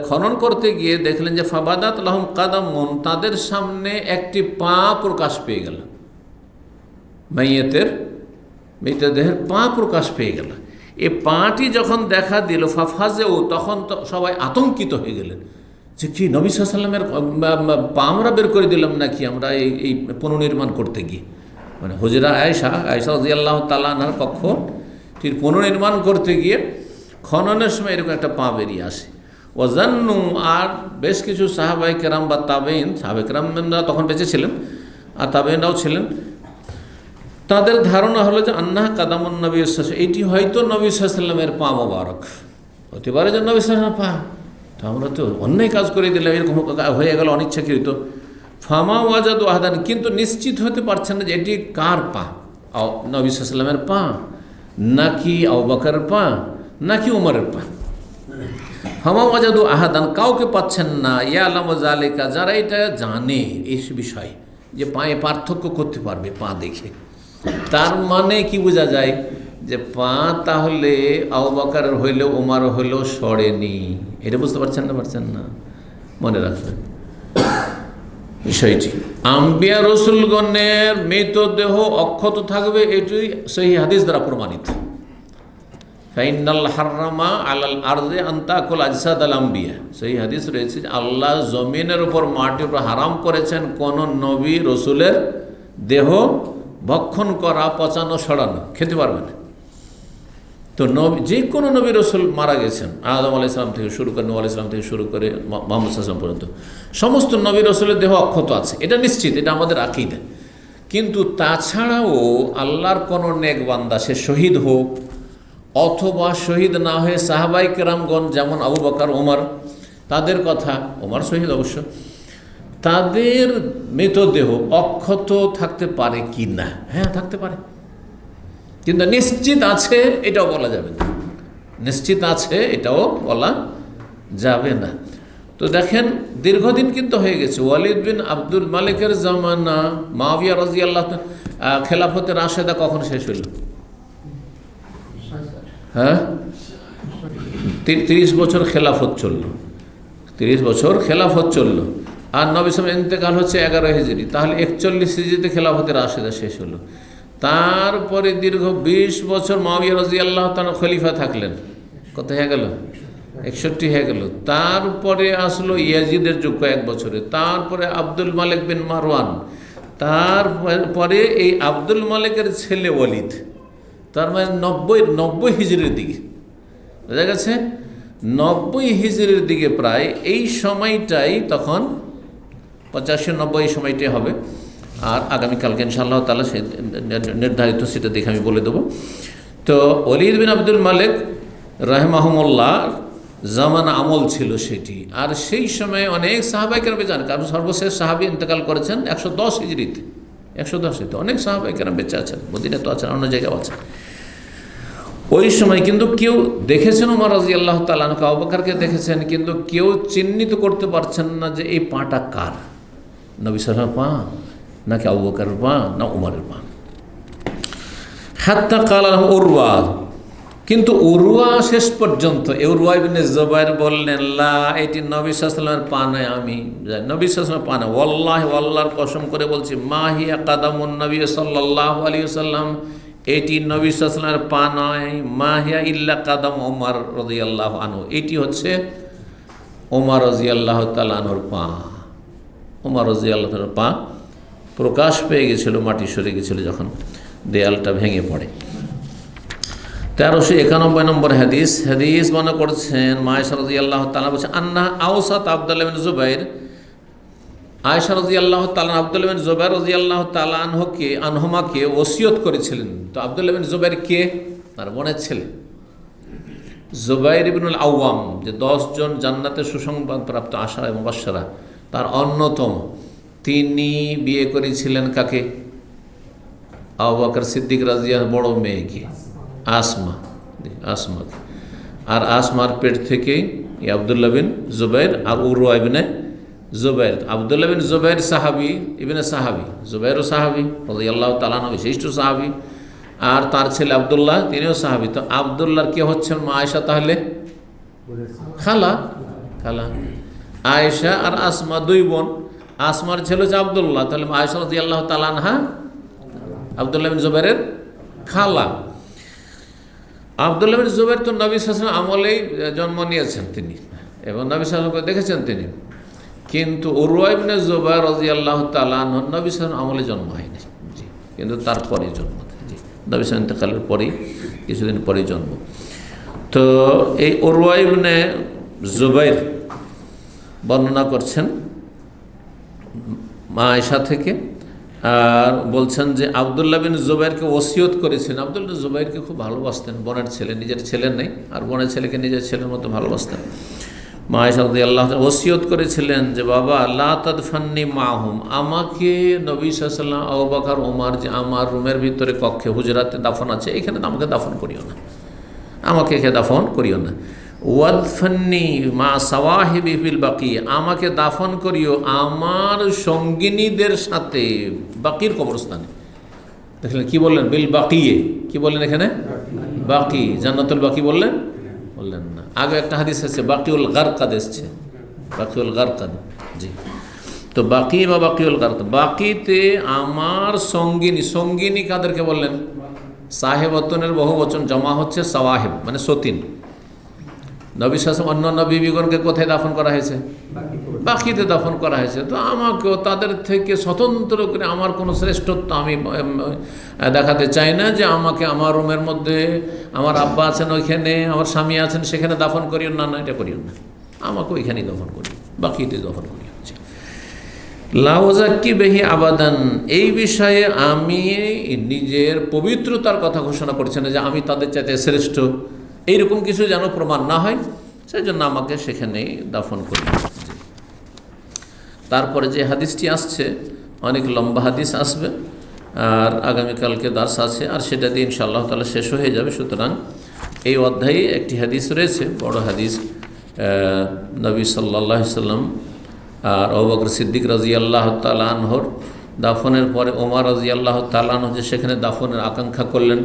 Speaker 1: খনন করতে গিয়ে দেখলেন যে ফাবাদাত লাহুম কাদামুন, তাদের সামনে একটি পা প্রকাশ পেয়ে গেল, মৃতদেহের পা প্রকাশ পেয়ে গেল। এই পাটি যখন দেখা দিল ফাফাজেও, তখন তো সবাই আতঙ্কিত হয়ে গেলেন যে কি নবী সাল্লাল্লাহু আলাইহি ওয়াসাল্লামের পা আমরা বের করে দিলাম নাকি আমরা এই পুনর্নির্মাণ করতে গিয়ে। মানে হুজরা আয়েশা রাদিয়াল্লাহু তাআলা আনহার কক্ষটির পুনর্নির্মাণ করতে গিয়ে খননের সময় এরকম একটা পা বেরিয়ে আসে। ওয়াজান্নু, আর বেশ কিছু সাহাবায়ে কেরাম বা তাবেঈন, সাহাবায়ে কেরামরা তখন বেঁচে ছিলেন আর তাবেঈনরাও ছিলেন, তাদের ধারণা হলো যে আন্নাহ কাদামুন নবী সাল্লাল্লাহু আলাইহি ওয়াসাল্লাম, এটি হয়তো নবী সাল্লাল্লাহু আলাইহি ওয়াসাল্লামের পা মোবারক হতে পারে, যে নবী সাল্লাল্লাহু আলাইহি ওয়াসাল্লামের পা। তো আমরা তো অন্যায় কাজ করে দিলাম, এরকম হয়ে গেল অনিচ্ছাকৃত। ফামা ওয়াজাদু আহাদান, কিন্তু নিশ্চিত হতে পারছেন না যে এটি কার পা, নবী সাল্লাল্লাহু আলাইহি ওয়াসাল্লামের পা নাকি আবু বকরের পা নাকি উমরের পা। ফামা ওয়াজাদু আহাদান, কাউকে পাচ্ছেন না। ইয়ালামু যালিকা, যারা এটা জানে এই বিষয়, যে পায়ে পার্থক্য করতে পারবে পা দেখে। তার মানে কি বোঝা যায়? যে পা তাহলে আবু বকরের হইলেও উমর হইলেও সরেনি। এটা বুঝতে পারছেন না? মনে রাখবেন বিষয়টি। আম্বিয়া রসুলগণের মৃতদেহ অক্ষত থাকবে, এটি সহিহ হাদিস দ্বারা প্রমাণিত। ফাইনাল হারামা আলাল আরজে আন্তাকুল আজসাদাল আম্বিয়া, সহিহ হাদিস রয়েছে আল্লাহ জমিনের উপর, মাটির উপর হারাম করেছেন কোন নবী রসুলের দেহ ভক্ষণ করা, পচানো, সরানো, খেতে পারবে না। তো যে কোনো নবী রসুল মারা গেছেন, আদম আলাইহিস সালাম থেকে শুরু করে, নূহ আলাইহিস সালাম থেকে শুরু করে মুহাম্মদ সাল্লাল্লাহু আলাইহি ওয়াসাল্লাম পর্যন্ত সমস্ত নবী রসুলের দেহ অক্ষত আছে, এটা নিশ্চিত, এটা আমাদের আকীদা। কিন্তু তাছাড়াও আল্লাহর কোনো নেক বান্দা, সে শহীদ হোক অথবা শহীদ না হয়ে সাহাবায়ে কেরামগণ, যেমন আবু বকর, ওমর, তাদের কথা, ওমর শহীদ অবশ্য, তাদের মৃতদেহ অক্ষত থাকতে পারে কি না? হ্যাঁ, থাকতে পারে, কিন্তু নিশ্চিত আছে এটাও বলা যাবে না, নিশ্চিত আছে এটাও বলা যাবে না। তো দেখেন, দীর্ঘদিন কিন্তু হয়ে গেছে। ওয়ালিদ বিন আব্দুল মালিকের জামানা, মুআবিয়া রাদিয়াল্লাহু খেলাফতের রাশেদা কখন শেষ হইল? হ্যাঁ, 30 বছর খেলাফত চলল, 30 বছর খেলাফত চলল। আর নবী সাল্লাল্লাহু আলাইহি ওয়াসাল্লাম ইন্তেকাল হচ্ছে 11 হিজরি, তাহলে 41 হিজরিতে খেলাফতের রাশেদা শেষ হলো। তারপরে দীর্ঘ 20 বছর মুআবিয়া রাদিয়াল্লাহু তাআলা খলিফা থাকলেন। কত হয়ে গেল? 61 হয়ে গেল। তারপরে আসলো ইয়াজিদের যুগ কয়েক বছরে, তারপরে আব্দুল মালিক বিন মারওয়ান, তারপরে এই আব্দুল মালিকের ছেলে ওয়ালিদ, তার মানে 90 হিজরির দিকে, বোঝা গেছে 90 হিজরির দিকে প্রায়। এই সময়টাই তখন 85-90 এই সময়টাই হবে। আর আগামীকালকে ইনশাআল্লাহ তাআলা সে নির্ধারিত সেটা দেখে আমি বলে দেবো। তো ওয়ালিদ বিন আব্দুল মালিক রাহিমাহুমুল্লাহ জামানা আমল ছিল সেটি। আর সেই সময় অনেক সাহাবায়ে কেরাম বেঁচে আছেন, কারণ সর্বশেষ সাহাবী ইন্তেকাল করেছেন 110 হিজরিতে। 110-এ অনেক সাহাবায়ে কেরাম বেঁচে আছেন, মদিনায় তো আছেন, অন্য জায়গায় আছেন। ওই সময় কিন্তু কেউ দেখেছেন ওমর রাদিয়াল্লাহু তাআলা আনহু, আবু বকরকে দেখেছেন, কিন্তু কেউ চিহ্নিত করতে পারছেন না যে এই পাটা কার, নবী সাল্লাল্লাহু আলাইহি ওয়াসাল্লাম পা নাকি আবু বকরের পা না উমরের পা। হাত্তা কালা উরওয়া, কিন্তু উরওয়া শেষ পর্যন্ত উরওয়া ইবনে জুবাইর বললেন, লা এটি নবী সাল্লাল্লাহু আলাইহি ওয়াসাল্লামের পা নয়, আমি নবী সাল্লাল্লাহু আলাইহি ওয়াসাল্লামের পা নয়, ওয়াল্লাহি আল্লাহর কসম করে বলছি, মা হিয়া কাদামুন নবী সাল্লাল্লাহু আলাইহি ওয়াসাল্লাম, এটি নবী সাল্লাল্লাহু আলাইহি ওয়াসাল্লামের পা নয়, মা হিয়া ইল্লা কাদাম ওমর রাদিয়াল্লাহু আনহু, এটি হচ্ছে ওমর রাদিয়াল্লাহু তাআলা আনহুর পা। ওমর রাদিয়াল্লাহু তাআলার পা প্রকাশ পেয়ে গেছিল, মাটি সরে গেছিল যখন দেয়ালটা ভেঙে পড়ে। 1391 নম্বর হাদিস মনে করছেন আয়েশা রাদিয়াল্লাহু তাআলা বলছেন, আন্না আওসাত আব্দুল্লাহ বিন জুবাইর, আয়েশা রাদিয়াল্লাহু তাআলা আব্দুল্লাহ বিন জুবাইর রাদিয়াল্লাহু তাআলা আনহুমাকে ওসিয়ত করেছিলেন। তো আব্দুল্লাহ বিন জুবাইর কে? তার বোনের ছেলে জুবাইর ইবনুল আওয়াম, যে 10 জন জান্নাতে সুসংবাদ প্রাপ্ত আশারা এবং মুবাশশারা তার অন্যতম। তিনি বিয়ে করেছিলেন কাকে? আবু বকর সিদ্দিক রাদিয়াল্লাহু বড় মেয়েকে আসমাকে। আর আসমার পেট থেকেই আব্দুল্লাহ বিন জুবাইর আর উরওয়া ইবনে জুবাইর। আব্দুল্লাহ বিন জুবাইর সাহাবী, ইবনে সাহাবী, জুবাইরও সাহাবী রাদিয়াল্লাহু তাআলা আনহু, বিশিষ্ট সাহাবী। আর তার ছেলে আব্দুল্লাহ, তিনিও সাহাবী। তো আব্দুল্লাহর কে হচ্ছেন মা আয়েশা? তাহলে খালা। আয়েশা আর আসমা 2 বোন। আসমার ছেলে হচ্ছে আব্দুল্লাহ, তাহলে আয়েশা রাদিয়াল্লাহু তাআলা আনহা আব্দুল্লাহ বিন জুবাইরের খালা। আব্দুল্লাহ বিন জুবাইর তো নবী সাল্লাল্লাহু আলাইহি ওয়াসাল্লাম আমলেই জন্ম নিয়েছেন তিনি, এবং নবী সাল্লাল্লাহু আলাইহি ওয়াসাল্লামকে দেখেছেন তিনি। কিন্তু উরওয়া ইবনে জুবাইর রাদিয়াল্লাহু তাআলা আনহু নবী সাল্লাল্লাহু আলাইহি ওয়াসাল্লাম আমলে জন্ম হয়নি, জি, কিন্তু তারপরে জন্ম, জি, নবী সাল্লাল্লাহু ইন্তেকালের পরেই, কিছুদিন পরেই জন্ম। তো এই উরওয়া ইবনে জুবাইর বর্ণনা করছেন মা আয়েশা থেকে, আর বলছেন যে আব্দুল্লাহ বিন জুবাইরকে ওসিয়ত করেছেন। আব্দুল্লাহ জুবাইরকে খুব ভালোবাসতেন, বোনের ছেলে, নিজের ছেলে নেই, আর বোনের ছেলেকে নিজের ছেলের মতো ভালোবাসতেন। মা আয়েশা রাদিয়াল্লাহু তাআলা ওসিয়ত করেছিলেন যে বাবা লা তাদফান্নি মাহুম, আমাকে নবী সাল্লাল্লাহু আলাইহি ওয়াসাল্লাম, আবু বকর, ওমর, যে আমার রুমের ভিতরে কক্ষে হুজরাতে দাফন আছে, এখানে আমাকে দাফন করিও না, আমাকে এখানে দাফন করিও না। ওয়াদফান্নি মা সাওয়াহিবি ফিল বাকি, আমাকে দাফন করিও আমার সঙ্গিনীদের সাথে বাকির কবরস্থানে। দেখলেন কি বললেন? বিল বাকিয়ে, কি বললেন এখানে? বাকি, জান্নাতুল বাকি বললেন না। আগে একটা হাদিস আছে বাকিউল গারকাদ এসছে, বাকিউল গারকাদ, জি। তো বাকি বা বাকিউল গারকাদ, বাকিতে আমার সঙ্গিনী কাদেরকে বললেন? সাহেবতনের বহু বচন, জমা হচ্ছে সাওয়াহিব, মানে সতিন। নবী সাল্লাল্লাহু আলাইহি ওয়াসাল্লাম অন্য বিবিগণকে কোথায় দাফন করা হয়েছে? বাকিতে দাফন করা হয়েছে। তো আমাকেও তাদের থেকে স্বতন্ত্র করে আমার কোনো শ্রেষ্ঠত্ব আমি দেখাতে চাই না যে আমাকে আমার রুমের মধ্যে আমার আব্বা আছেন, ওইখানে আমার স্বামী আছেন, সেখানে দাফন করিও না, এটা করিও না, আমাকে ওইখানেই দাফন করি, বাকিতে দাফন করি। লাউজাক্কি বেহি আবাদান, এই বিষয়ে আমি নিজের পবিত্রতার কথা ঘোষণা করছি না যে আমি তাদের চাইতে শ্রেষ্ঠ, এইরকম কিছু যেন প্রমাণ না হয়, সেই জন্য আমাকে সেখানেই দাফন করি। তারপরে যে হাদিসটি আসছে, অনেক লম্বা হাদিস আসবে, আর আগামীকালকে দার্স আছে, আর সেটা দিয়ে ইনশাআল্লাহ তাআলা শেষ হয়ে যাবে। সুতরাং এই অধ্যায়ে একটি হাদিস রয়েছে, বড় হাদিস, নবী সাল্লাল্লাহু আলাইহি ওয়াসাল্লাম আর আবু বকর সিদ্দিক রাদিয়াল্লাহু তাআলা আনহুর দাফনের পরে ওমর রাদিয়াল্লাহু তাআলা আনহু যে সেখানে দাফনের আকাঙ্ক্ষা করলেন,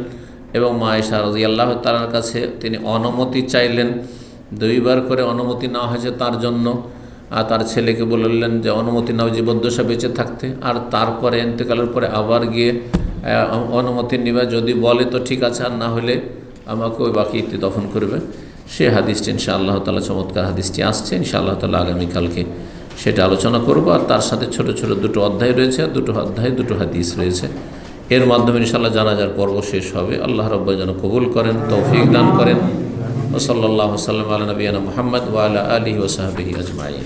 Speaker 1: এবং মা আয়েশা রাদিয়াল্লাহু তাআলার কাছে তিনি অনুমতি চাইলেন। 2 বার করে অনুমতি নেওয়া হয়েছে তার জন্য, আর তার ছেলেকে বললেন যে অনুমতি নাও জীবদ্দশা বেঁচে থাকতে, আর তারপরে ইন্তেকালের পরে আবার গিয়ে অনুমতি নিবে, যদি বলে তো ঠিক আছে, আর না হলে আমাকে ওই বাকিতে দফন করবে। সে হাদিসটি ইনশাআল্লাহ তাআলা, চমৎকার হাদিসটি আসছে, ইনশাআল্লাহ তাআলা আগামীকালকে সেটা আলোচনা করব। আর তার সাথে ছোট ছোট দুটো অধ্যায় রয়েছে, আর দুটো অধ্যায় দুটো হাদিস রয়েছে। এর মাধ্যমে ইনশাআল্লাহ জানাজার পর্ব শেষ হবে। আল্লাহ রাব্বুল যেন কবুল করেন, তৌফিক দান করেন। ওয়া সাল্লাল্লাহু সাল্লাম আলা নবিয়ানা মুহাম্মদ ওয়া আলা আলিহি ওয়া সাহবিহি আজমাইন।